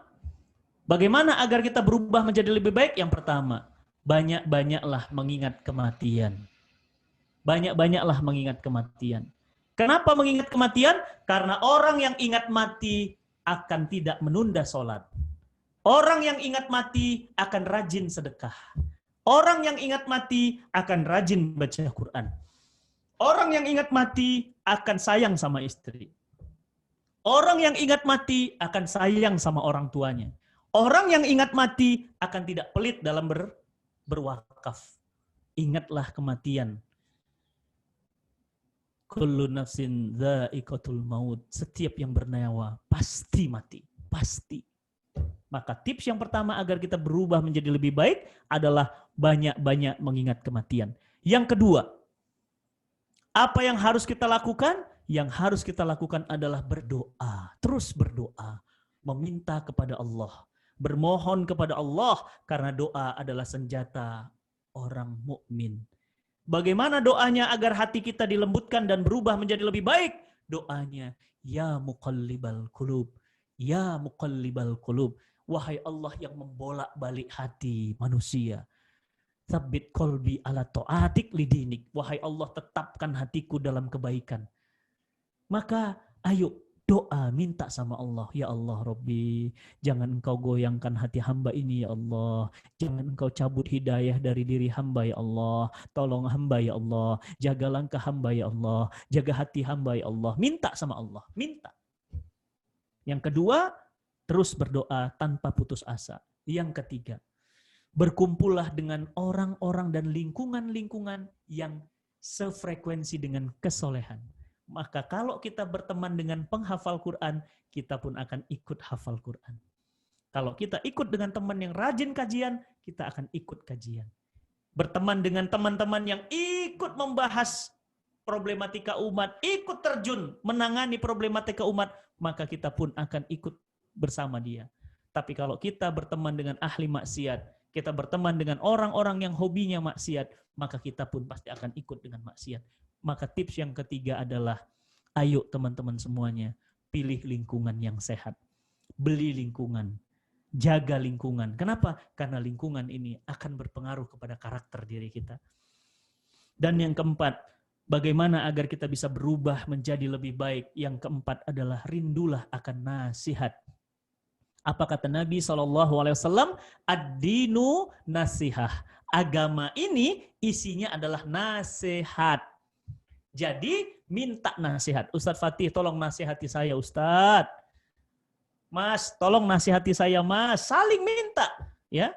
bagaimana agar kita berubah menjadi lebih baik? Yang pertama, banyak-banyaklah mengingat kematian. Banyak-banyaklah mengingat kematian. Kenapa mengingat kematian? Karena orang yang ingat mati akan tidak menunda sholat. Orang yang ingat mati akan rajin sedekah. Orang yang ingat mati akan rajin baca Quran. Orang yang ingat mati akan sayang sama istri. Orang yang ingat mati akan sayang sama orang tuanya. Orang yang ingat mati akan tidak pelit dalam berwakaf. Ingatlah kematian. Kullu nafsin dha'iqatul maut. Setiap yang bernyawa pasti mati. Pasti. Maka tips yang pertama agar kita berubah menjadi lebih baik adalah banyak-banyak mengingat kematian. Yang kedua, apa yang harus kita lakukan? Yang harus kita lakukan adalah berdoa. Terus berdoa. Meminta kepada Allah. Bermohon kepada Allah. Karena doa adalah senjata orang mukmin. Bagaimana doanya agar hati kita dilembutkan dan berubah menjadi lebih baik? Doanya, ya muqallibal qulub. Ya muqallibal qulub. Wahai Allah yang membolak-balik hati manusia. Tsabbit qalbi ala ta'atik lidinik. Wahai Allah, tetapkan hatiku dalam kebaikan. Maka ayo doa, minta sama Allah. Ya Allah Rabbi, jangan engkau goyangkan hati hamba ini ya Allah. Jangan engkau cabut hidayah dari diri hamba ya Allah. Tolong hamba ya Allah. Jaga langkah hamba ya Allah. Jaga hati hamba ya Allah. Minta sama Allah. Minta. Yang kedua, terus berdoa tanpa putus asa. Yang ketiga, berkumpullah dengan orang-orang dan lingkungan-lingkungan yang sefrekuensi dengan kesolehan. Maka kalau kita berteman dengan penghafal Quran, kita pun akan ikut hafal Quran. Kalau kita ikut dengan teman yang rajin kajian, kita akan ikut kajian. Berteman dengan teman-teman yang ikut membahas problematika umat, ikut terjun menangani problematika umat, maka kita pun akan ikut bersama dia. Tapi kalau kita berteman dengan ahli maksiat, kita berteman dengan orang-orang yang hobinya maksiat, maka kita pun pasti akan ikut dengan maksiat. Maka tips yang ketiga adalah, ayo teman-teman semuanya, pilih lingkungan yang sehat. Beli lingkungan, jaga lingkungan. Kenapa? Karena lingkungan ini akan berpengaruh kepada karakter diri kita. Dan yang keempat, bagaimana agar kita bisa berubah menjadi lebih baik? Yang keempat adalah rindulah akan nasihat. Apa kata Nabi SAW? Ad-dinu nasihah. Agama ini isinya adalah nasihat. Jadi minta nasihat. Ustadz Fatih, tolong nasihati saya Ustadz. Mas, tolong nasihati saya Mas. Saling minta. Ya.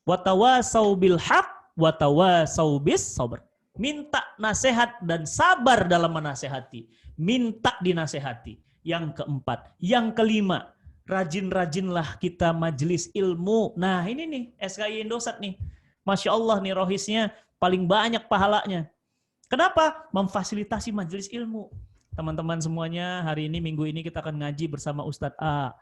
Watawasau bil haq, watawasau bis sabr. Minta nasihat dan sabar dalam menasehati. Minta dinasehati. Yang keempat. Yang kelima. Rajin-rajinlah kita majelis ilmu. Nah ini nih SKI Indosat nih. Masya Allah nih rohisnya paling banyak pahalanya. Kenapa? Memfasilitasi majelis ilmu. Teman-teman semuanya hari ini minggu ini kita akan ngaji bersama Ustadz A.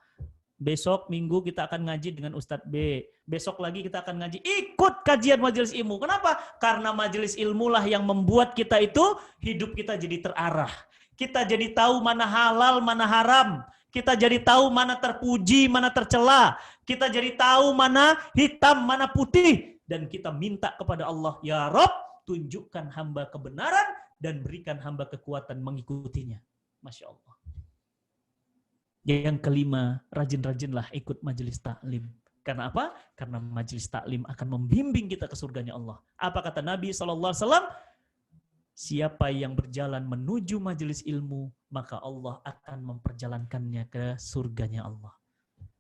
Besok minggu kita akan ngaji dengan Ustadz B. Besok lagi kita akan ngaji. Ikut kajian majelis ilmu. Kenapa? Karena majelis ilmu lah yang membuat kita itu hidup kita jadi terarah. Kita jadi tahu mana halal, mana haram. Kita jadi tahu mana terpuji, mana tercela. Kita jadi tahu mana hitam, mana putih. Dan kita minta kepada Allah, ya Rob, tunjukkan hamba kebenaran dan berikan hamba kekuatan mengikutinya. Masya Allah. Yang kelima, rajin-rajinlah ikut majelis taklim. Karena apa? Karena majelis taklim akan membimbing kita ke surganya Allah. Apa kata Nabi SAW? Siapa yang berjalan menuju majelis ilmu, maka Allah akan memperjalankannya ke surganya Allah.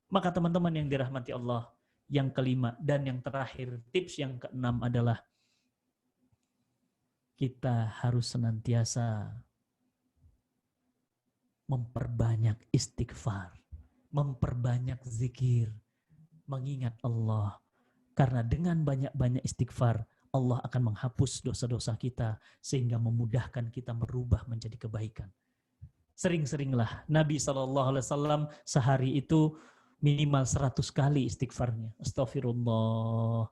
Maka teman-teman yang dirahmati Allah, yang kelima dan yang terakhir, tips yang keenam adalah kita harus senantiasa memperbanyak istighfar, memperbanyak zikir, mengingat Allah. Karena dengan banyak-banyak istighfar, Allah akan menghapus dosa-dosa kita sehingga memudahkan kita merubah menjadi kebaikan. Sering-seringlah Nabi SAW sehari itu minimal 100 kali istighfarnya. Astaghfirullah,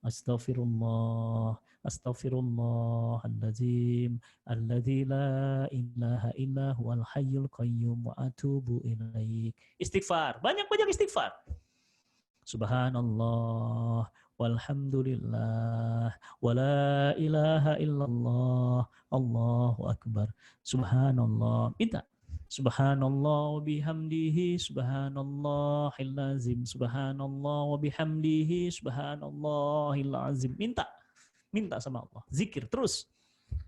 astaghfirullah, astaghfirullahaladzim, alladzi la ilaha illa huwal hayyul qayyum wa atubu ilaik. Istighfar, banyak-banyak istighfar. Subhanallah, walhamdulillah, wala ilaha illallah, Allahu akbar. Subhanallah, minta. Subhanallah wa bihamdihi, subhanallahil azim, subhanallah wa bihamdihi, subhanallahil azim. Minta. Minta sama Allah. Zikir terus.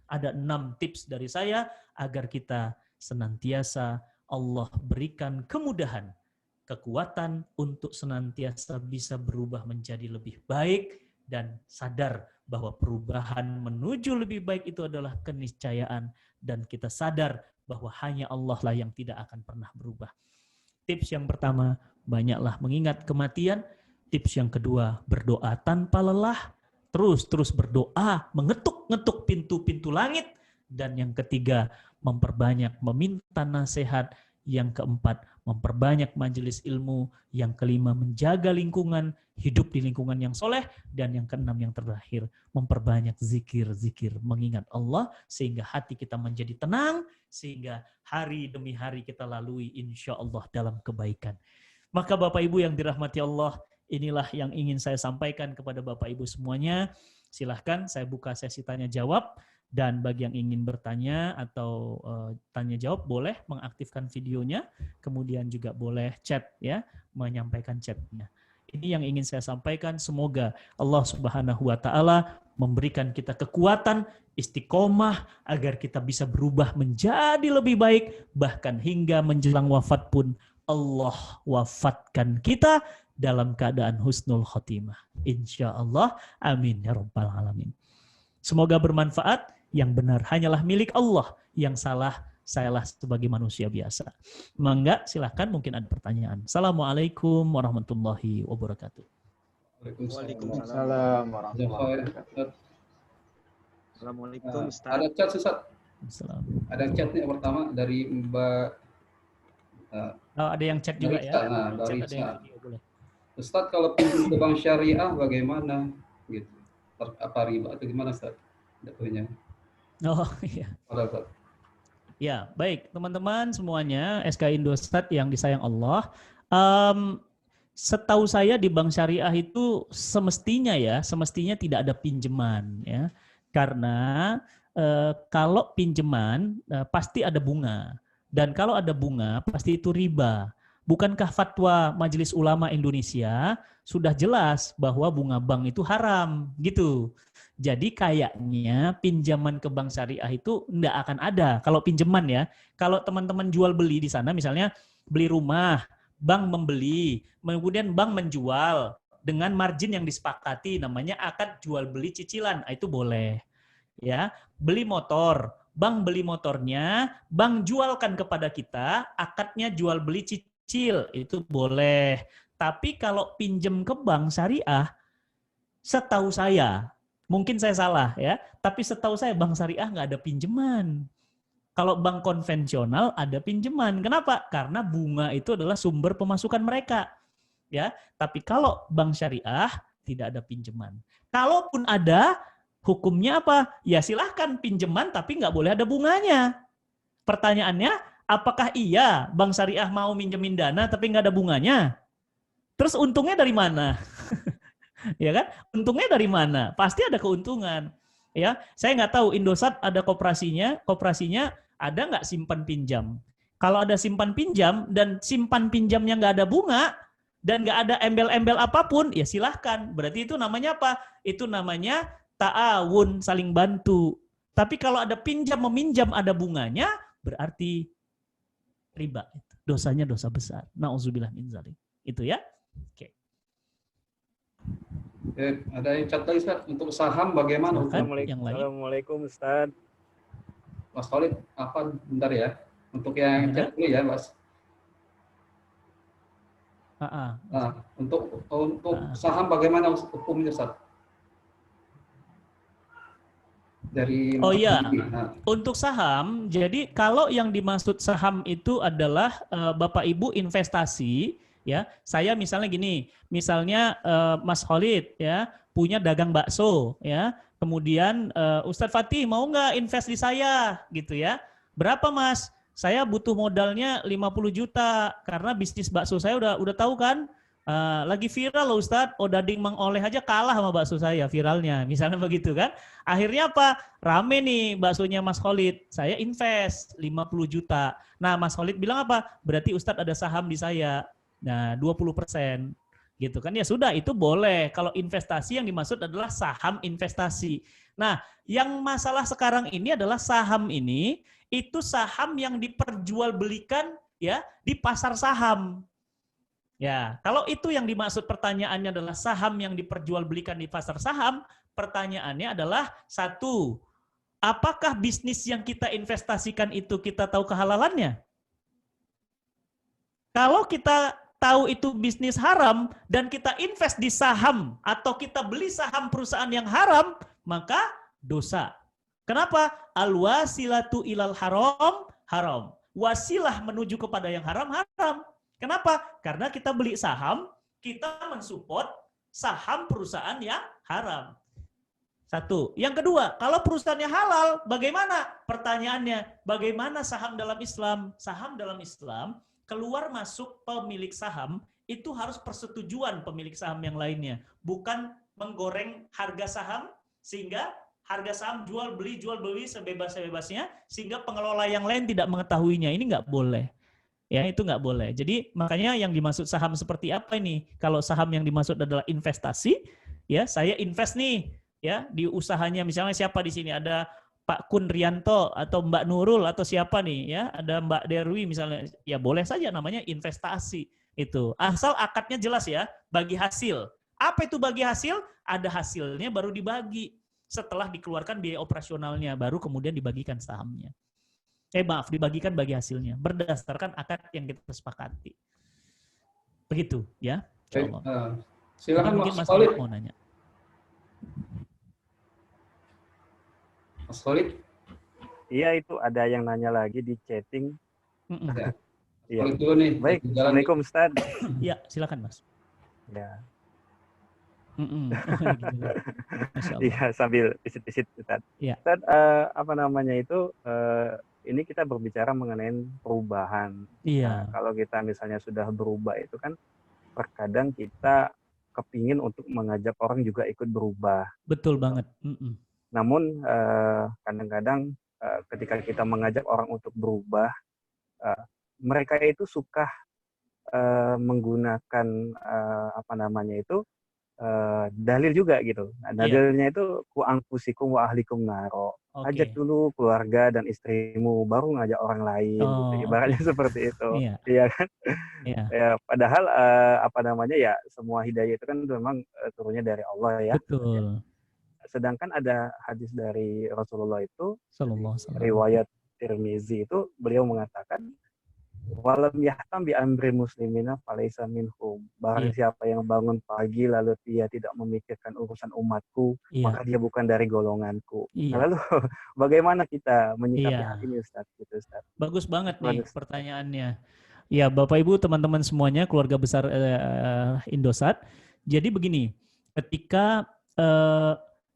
Ada 6 tips dari saya agar kita senantiasa Allah berikan kemudahan, kekuatan untuk senantiasa bisa berubah menjadi lebih baik dan sadar bahwa perubahan menuju lebih baik itu adalah keniscayaan dan kita sadar bahwa hanya Allah lah yang tidak akan pernah berubah. Tips yang pertama, banyaklah mengingat kematian. Tips yang kedua, berdoa tanpa lelah. Terus berdoa, mengetuk-ngetuk pintu-pintu langit. Dan yang ketiga, memperbanyak meminta nasihat. Yang keempat, memperbanyak majelis ilmu. Yang kelima, menjaga lingkungan, hidup di lingkungan yang soleh. Dan yang keenam, yang terakhir, memperbanyak zikir-zikir, mengingat Allah sehingga hati kita menjadi tenang, sehingga hari demi hari kita lalui insya Allah dalam kebaikan. Maka Bapak Ibu yang dirahmati Allah, inilah yang ingin saya sampaikan kepada Bapak Ibu semuanya. Silahkan saya buka sesi tanya jawab. Dan bagi yang ingin bertanya atau tanya jawab, boleh mengaktifkan videonya, kemudian juga boleh chat ya, menyampaikan chatnya. Ini yang ingin saya sampaikan. Semoga Allah Subhanahu wa Ta'ala memberikan kita kekuatan, istiqomah agar kita bisa berubah menjadi lebih baik, bahkan hingga menjelang wafat pun Allah wafatkan kita dalam keadaan husnul khotimah. Insya Allah, amin ya rabbal alamin. Semoga bermanfaat. Yang benar hanyalah milik Allah, yang salah sayalah sebagai manusia biasa. Mangga silahkan, mungkin ada pertanyaan. Assalamualaikum warahmatullahi wabarakatuh. Waalaikumsalam warahmatullahi wabarakatuh. Assalamualaikum Ustaz. Ada chat Ustaz. Ada chat nih yang pertama dari Mbak. Ada yang chat juga ya. Dari Ustaz, kalau pinjam ke bank syariah bagaimana? Gitu. Apa riba atau gimana Ustaz? Datunya. Oh iya. Ya, baik teman-teman semuanya, SK Indosat yang disayang Allah. Setahu saya di bank syariah itu semestinya tidak ada pinjaman ya. Karena kalau pinjaman pasti ada bunga, dan kalau ada bunga pasti itu riba. bukankah fatwa Majelis Ulama Indonesia sudah jelas bahwa bunga bank itu haram gitu. Jadi kayaknya pinjaman ke bank syariah itu enggak akan ada kalau pinjaman ya. Kalau teman-teman jual beli di sana misalnya beli rumah, bank membeli, kemudian bank menjual dengan margin yang disepakati namanya akad jual beli cicilan, itu boleh. Ya, beli motor, bank beli motornya, bank jualkan kepada kita, akadnya jual beli cicil, itu boleh. Tapi kalau pinjam ke bank syariah, setahu saya, mungkin saya salah ya, tapi setahu saya bank syariah nggak ada pinjaman. Kalau bank konvensional ada pinjaman. Kenapa? Karena bunga itu adalah sumber pemasukan mereka. Ya, tapi kalau bank syariah tidak ada pinjaman. Kalaupun ada, hukumnya apa? Ya silahkan pinjaman tapi nggak boleh ada bunganya. Pertanyaannya, apakah iya bank syariah mau minjemin dana tapi nggak ada bunganya? Terus untungnya dari mana? Ya kan? Untungnya dari mana? Pasti ada keuntungan. Ya, saya nggak tahu Indosat ada koperasinya ada nggak simpan pinjam? Kalau ada simpan pinjam dan simpan pinjamnya nggak ada bunga dan nggak ada embel-embel apapun, ya silahkan. Berarti itu namanya apa? Itu namanya ta'awun, saling bantu. Tapi kalau ada pinjam meminjam ada bunganya, berarti riba. Dosanya dosa besar. Nauzubillah min dzalik. Itu ya. Oke. Ada yang chat lagi Ustaz, untuk saham bagaimana? Assalamualaikum Ustaz. Mas Khalid, apa bentar ya? Untuk yang chat dulu ya, Mas. Nah, untuk saham bagaimana hukumnya Ustaz? Dari Oh iya, untuk saham, jadi kalau yang dimaksud saham itu adalah Bapak Ibu investasi, ya. Saya misalnya gini, misalnya Mas Khalid ya punya dagang bakso, ya. Kemudian Ustadz Fatih mau nggak invest di saya, gitu ya? Berapa Mas? Saya butuh modalnya 50 juta karena bisnis bakso saya udah tahu kan. Lagi viral loh Ustadz, Odading Mang Oleh aja kalah sama bakso saya viralnya, misalnya begitu kan. Akhirnya apa? Rame nih baksonya Mas Khalid, saya invest 50 juta. Nah Mas Khalid bilang apa? Berarti Ustadz ada saham di saya, nah 20%. Gitu kan, ya sudah itu boleh. Kalau investasi yang dimaksud adalah saham investasi. Nah yang masalah sekarang ini adalah saham ini, itu saham yang diperjualbelikan ya di pasar saham. Ya, kalau itu yang dimaksud pertanyaannya adalah saham yang diperjualbelikan di pasar saham, pertanyaannya adalah satu, apakah bisnis yang kita investasikan itu kita tahu kehalalannya? Kalau kita tahu itu bisnis haram dan kita invest di saham atau kita beli saham perusahaan yang haram, maka dosa. Kenapa? Al-wasilatu ilal haram, haram. Wasilah menuju kepada yang haram, haram. Kenapa? Karena kita beli saham, kita mensupport saham perusahaan yang haram. Satu. Yang kedua, kalau perusahaannya halal, bagaimana? Pertanyaannya, bagaimana saham dalam Islam? Saham dalam Islam, keluar masuk pemilik saham, itu harus persetujuan pemilik saham yang lainnya. Bukan menggoreng harga saham, sehingga harga saham jual beli sebebas-bebasnya, sehingga pengelola yang lain tidak mengetahuinya. Ini nggak boleh. Ya, itu nggak boleh. Jadi makanya yang dimaksud saham seperti apa ini? Kalau saham yang dimaksud adalah investasi, ya saya invest nih, ya di usahanya. Misalnya siapa di sini? Ada Pak Kun Rianto atau Mbak Nurul atau siapa nih? Ya ada Mbak Derwi misalnya. Ya boleh saja namanya investasi itu. Asal akadnya jelas ya. Bagi hasil. Apa itu bagi hasil? Ada hasilnya baru dibagi. Setelah dikeluarkan biaya operasionalnya, baru kemudian dibagikan sahamnya. Dibagikan bagi hasilnya berdasarkan akad yang kita sepakati. Begitu ya. Silakan mungkin Mas Khalid Khalid mau nanya. Mas Khalid. Iya, itu ada yang nanya lagi di chatting. Iya. Dulu nih. Baik, Assalamualaikum Ustaz. Ya, silakan Mas. Ya. Masya Allah. Iya, sambil pisit-pisit Ustaz. Ya. Ustaz, apa namanya itu? Ini kita berbicara mengenai perubahan. Iya. Nah, kalau kita misalnya sudah berubah itu kan terkadang kita kepingin untuk mengajak orang juga ikut berubah. Betul banget. Namun kadang-kadang ketika kita mengajak orang untuk berubah, mereka itu suka menggunakan apa namanya itu dalil juga gitu. Nah, dalilnya itu ku anfusikum wa ahlikum naro. Ajak dulu keluarga dan istrimu, baru ngajak orang lain. Gitu. Ibaratnya seperti itu, iya kan? Ya, padahal apa namanya ya, semua hidayah itu kan memang turunnya dari Allah ya. Betul. Sedangkan ada hadis dari Rasulullah itu, riwayat Tirmizi itu, beliau mengatakan, walam yahtam bi amri muslimina falaisa minhum. Barang siapa yang bangun pagi lalu dia tidak memikirkan urusan umatku, maka dia bukan dari golonganku. Nah, lalu bagaimana kita menyikapi hal ini, Ustaz? Gitu, Ustaz. Bagus banget nih pertanyaannya. Ya, Bapak Ibu, teman-teman semuanya, keluarga besar Indosat. Jadi begini, ketika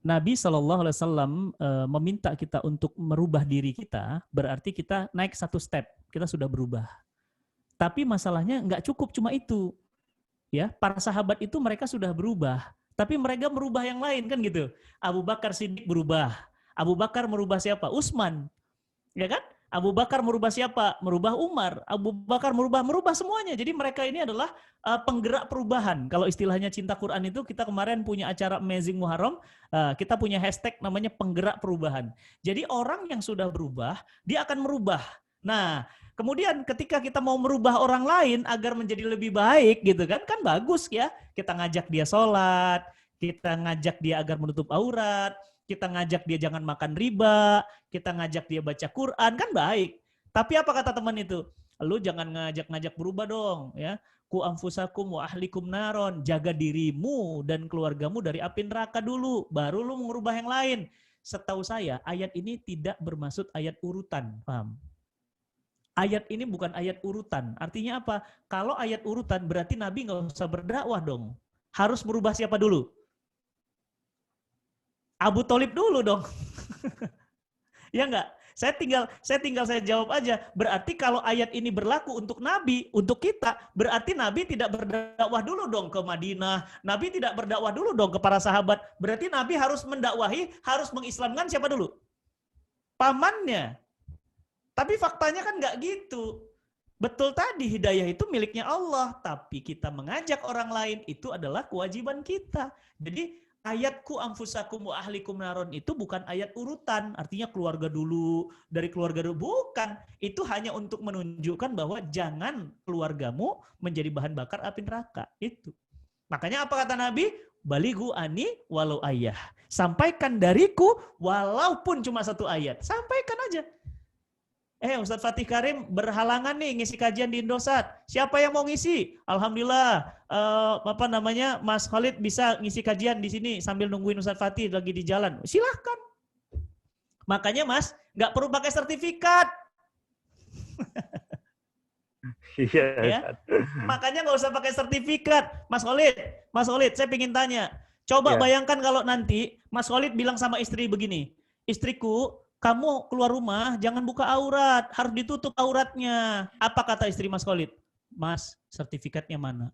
Nabi SAW meminta kita untuk merubah diri kita, berarti kita naik satu step, kita sudah berubah. Tapi masalahnya nggak cukup cuma itu, ya. Para sahabat itu mereka sudah berubah, tapi mereka merubah yang lain kan gitu. Abu Bakar Siddiq berubah. Abu Bakar merubah siapa? Utsman, ya kan? Abu Bakar merubah siapa? Merubah Umar. Abu Bakar merubah semuanya. Jadi mereka ini adalah penggerak perubahan. Kalau istilahnya cinta Quran itu, kita kemarin punya acara Amazing Muharram, kita punya hashtag namanya penggerak perubahan. Jadi orang yang sudah berubah, dia akan merubah. Nah, kemudian ketika kita mau merubah orang lain agar menjadi lebih baik gitu kan bagus ya. Kita ngajak dia sholat, kita ngajak dia agar menutup aurat, kita ngajak dia jangan makan riba, kita ngajak dia baca Quran, kan baik. Tapi apa kata teman itu? Lu jangan ngajak-ngajak berubah dong, ya. Ku anfusakum wa ahlikum naron, jaga dirimu dan keluargamu dari api neraka dulu, baru lu mengubah yang lain. Setahu saya, ayat ini tidak bermaksud ayat urutan, paham? Ayat ini bukan ayat urutan. Artinya apa? Kalau ayat urutan berarti Nabi nggak usah berdakwah dong. Harus merubah siapa dulu? Abu Thalib dulu dong. Ya enggak? Saya tinggal saya jawab aja. Berarti kalau ayat ini berlaku untuk Nabi, untuk kita, berarti Nabi tidak berdakwah dulu dong ke Madinah. Nabi tidak berdakwah dulu dong ke para sahabat. Berarti Nabi harus mendakwahi, harus mengislamkan siapa dulu? Pamannya. Tapi faktanya kan enggak gitu. Betul tadi, hidayah itu miliknya Allah. Tapi kita mengajak orang lain, itu adalah kewajiban kita. Jadi ayatku anfusakum wa ahlikum naron itu bukan ayat urutan, artinya keluarga dulu, dari keluarga dulu, bukan. Itu hanya untuk menunjukkan bahwa jangan keluargamu menjadi bahan bakar api neraka. Itu. Makanya apa kata Nabi? Balighu ani walau ayah. Sampaikan dariku walaupun cuma satu ayat. Sampaikan aja. Ustadz Fatih Karim berhalangan nih ngisi kajian di Indosat. Siapa yang mau ngisi? Alhamdulillah, Mas Khalid bisa ngisi kajian di sini sambil nungguin Ustadz Fatih lagi di jalan. Silahkan. Makanya Mas, nggak perlu pakai sertifikat. Iya. Ya? Makanya nggak usah pakai sertifikat. Mas Khalid, saya ingin tanya. Coba bayangkan kalau nanti Mas Khalid bilang sama istri begini, istriku, kamu keluar rumah, jangan buka aurat, harus ditutup auratnya. Apa kata istri Mas Khalid? Mas, sertifikatnya mana?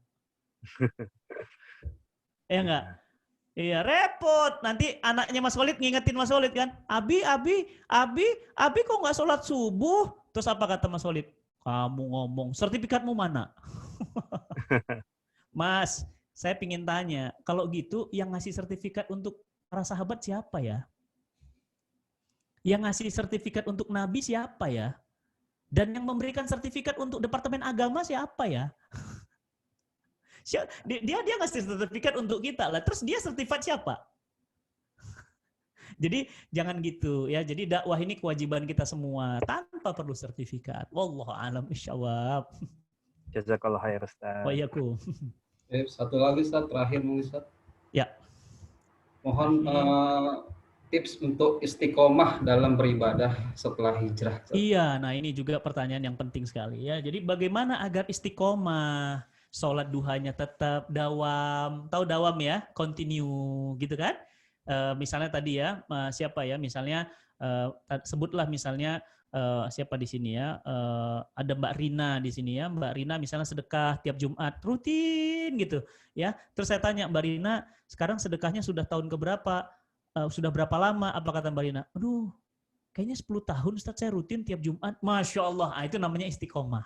Ya enggak? Iya, repot. Nanti anaknya Mas Khalid ngingetin Mas Khalid kan, Abi kok nggak sholat subuh? Terus apa kata Mas Khalid? Kamu ngomong, sertifikatmu mana? Mas, saya pingin tanya, kalau gitu yang ngasih sertifikat untuk para sahabat siapa ya? Yang ngasih sertifikat untuk Nabi siapa ya? Dan yang memberikan sertifikat untuk Departemen Agama siapa ya? Dia ngasih sertifikat untuk kita lah. Terus dia sertifikat siapa? Jadi jangan gitu ya. Jadi dakwah ini kewajiban kita semua tanpa perlu sertifikat. Wallahu a'lam bishawab. Jazakallah khair, Ustaz. Wa iyyakum. Satu lagi Ustaz, terakhir Ustaz. Ya. Mohon tips untuk istiqomah dalam beribadah setelah hijrah. Iya, nah ini juga pertanyaan yang penting sekali ya. Jadi bagaimana agar istiqomah, sholat duhanya tetap dawam, tahu dawam ya, continue gitu kan? Misalnya tadi ya, siapa ya? Misalnya sebutlah misalnya siapa di sini ya? Ada Mbak Rina di sini ya. Mbak Rina misalnya sedekah tiap Jumat rutin gitu ya. Terus saya tanya Mbak Rina, sekarang sedekahnya sudah tahun keberapa? Sudah berapa lama? Apa kata Mbak Rina? Aduh, kayaknya 10 tahun Ustaz saya rutin tiap Jumat. Masya Allah, itu namanya istiqomah.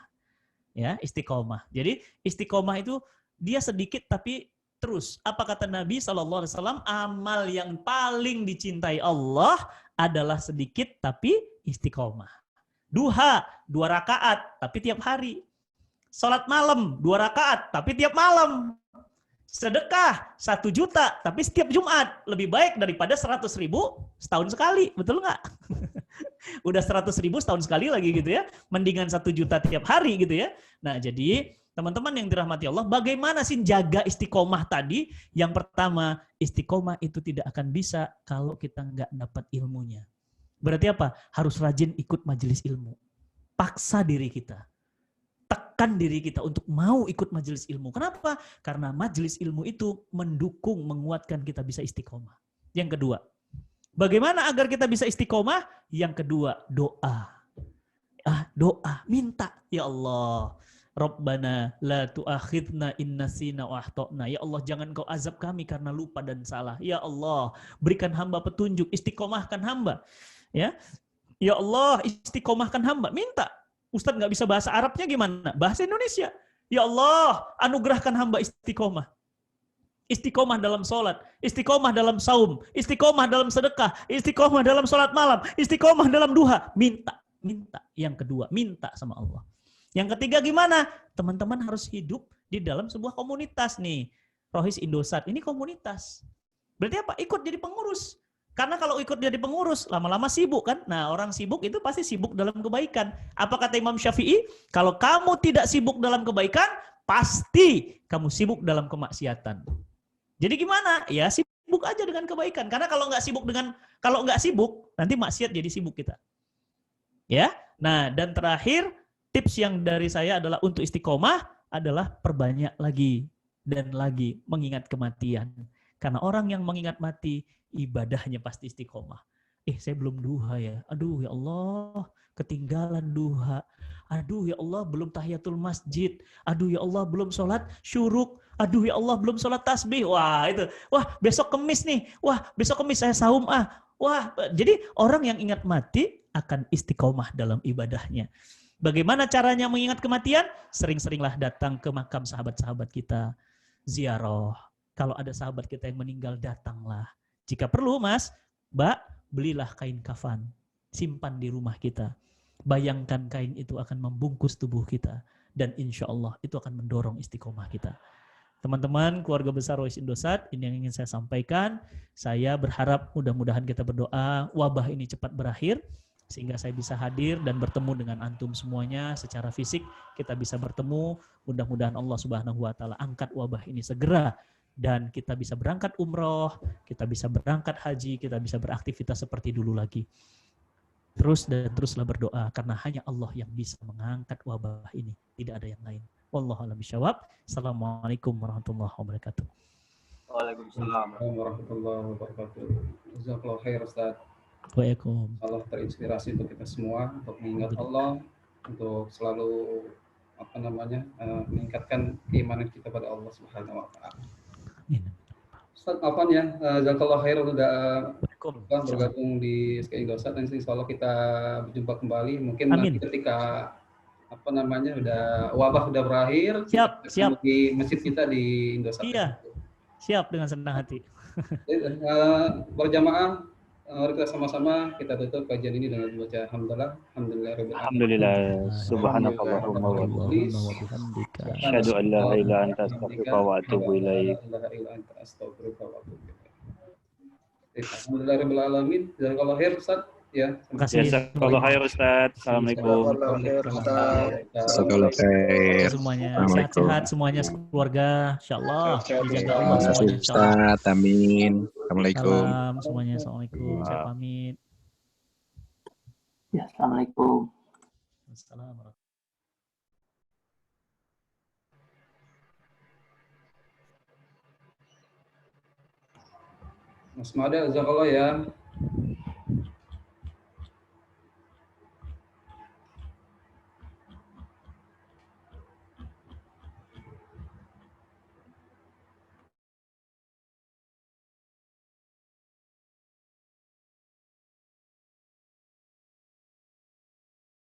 Ya, istiqomah. Jadi istiqomah itu dia sedikit tapi terus. Apa kata Nabi SAW? Amal yang paling dicintai Allah adalah sedikit tapi istiqomah. Duha 2 rakaat tapi tiap hari. Salat malam 2 rakaat tapi tiap malam. Sedekah 1 juta tapi setiap Jumat. Lebih baik daripada 100.000 setahun sekali. Betul nggak? Udah 100.000 setahun sekali lagi gitu ya. Mendingan 1 juta tiap hari gitu ya. Nah jadi teman-teman yang dirahmati Allah, bagaimana sih jaga istiqomah tadi? Yang pertama, istiqomah itu tidak akan bisa kalau kita nggak dapat ilmunya. Berarti apa? Harus rajin ikut majelis ilmu. Paksa diri kita. Tekan diri kita untuk mau ikut majelis ilmu. Kenapa? Karena majelis ilmu itu mendukung, menguatkan kita bisa istiqomah. Yang kedua, bagaimana agar kita bisa istiqomah? Yang kedua, doa. Doa, minta. Ya Allah, Rabbana la tu'akhidna in nasina wa akhtana. Ya Allah, jangan kau azab kami karena lupa dan salah. Ya Allah, berikan hamba petunjuk, istiqomahkan hamba. Ya Allah, istiqomahkan hamba. Minta. Ustadz nggak bisa bahasa Arabnya gimana? Bahasa Indonesia. Ya Allah, anugerahkan hamba istiqomah. Istiqomah dalam sholat, istiqomah dalam saum, istiqomah dalam sedekah, istiqomah dalam sholat malam, istiqomah dalam duha. Minta. Yang kedua, minta sama Allah. Yang ketiga gimana? Teman-teman harus hidup di dalam sebuah komunitas nih. Rohis Indosat ini komunitas. Berarti apa? Ikut jadi pengurus. Karena kalau ikut jadi pengurus, lama-lama sibuk kan? Nah, orang sibuk itu pasti sibuk dalam kebaikan. Apa kata Imam Syafi'i? Kalau kamu tidak sibuk dalam kebaikan, pasti kamu sibuk dalam kemaksiatan. Jadi gimana? Ya sibuk aja dengan kebaikan. Karena kalau nggak sibuk, nanti maksiat jadi sibuk kita. Ya. Nah, dan terakhir, tips yang dari saya adalah untuk istiqomah adalah perbanyak lagi dan lagi mengingat kematian. Karena orang yang mengingat mati, ibadahnya pasti istiqomah. Saya belum duha ya. Aduh ya Allah, ketinggalan duha. Aduh ya Allah, belum tahiyatul masjid. Aduh ya Allah, belum sholat syuruk. Aduh ya Allah, belum sholat tasbih. Wah itu. Wah besok Kemis nih. Wah besok Kemis saya saum Wah, jadi orang yang ingat mati akan istiqomah dalam ibadahnya. Bagaimana caranya mengingat kematian? Sering-seringlah datang ke makam sahabat-sahabat kita. Ziarah. Kalau ada sahabat kita yang meninggal, datanglah. Jika perlu, Mas, Mbak, belilah kain kafan. Simpan di rumah kita. Bayangkan kain itu akan membungkus tubuh kita. Dan insya Allah itu akan mendorong istiqomah kita. Teman-teman, keluarga besar Rohis Indosat, ini yang ingin saya sampaikan. Saya berharap mudah-mudahan kita berdoa, wabah ini cepat berakhir. Sehingga saya bisa hadir dan bertemu dengan antum semuanya secara fisik. Kita bisa bertemu, mudah-mudahan Allah Subhanahu wa Ta'ala angkat wabah ini segera. Dan kita bisa berangkat umroh, kita bisa berangkat haji, kita bisa beraktivitas seperti dulu lagi. Teruslah berdoa, karena hanya Allah yang bisa mengangkat wabah ini. Tidak ada yang lain. Wallahu a'lam bishawab. Assalamualaikum warahmatullahi wabarakatuh. Waalaikumsalam warahmatullahi wabarakatuh. Jazakallahu khair Ustaz. Waalaikumsalam. Allah terinspirasi untuk kita semua untuk mengingat Allah, untuk selalu meningkatkan keimanan kita pada Allah Subhanahu wa Ta'ala. Ustaz Afan ya, jazakallahu khair udah bergabung di SKI Indosat. Nanti insya Allah kita berjumpa kembali. Mungkin nanti ketika udah wabah udah berakhir, siap di masjid kita di Indosat. Iya, siap dengan senang hati. Berjamaah, mari kita sama-sama kita tutup kajian ini dengan membaca Alhamdulillah, subhanakallahumma wa bihamdika, asyhadu an la ilaha illa anta, astaghfiruka wa atubu ilaik. Alhamdulillahirabbil alamin. Jazakallahu khair Ustaz. Ya, terima kasih. Jazakallahu khair Ustaz. Assalamualaikum. Jazakallahu khair semuanya. Sehat-sehat semuanya keluarga, insyaallah. Dijaga Allah semuanya insyaallah. Amin. Assalamualaikum. Salam semuanya. Assalamualaikum. Saya pamit. Ya, assalamualaikum. Assalamualaikum. Mas Mada, jazakallah ya.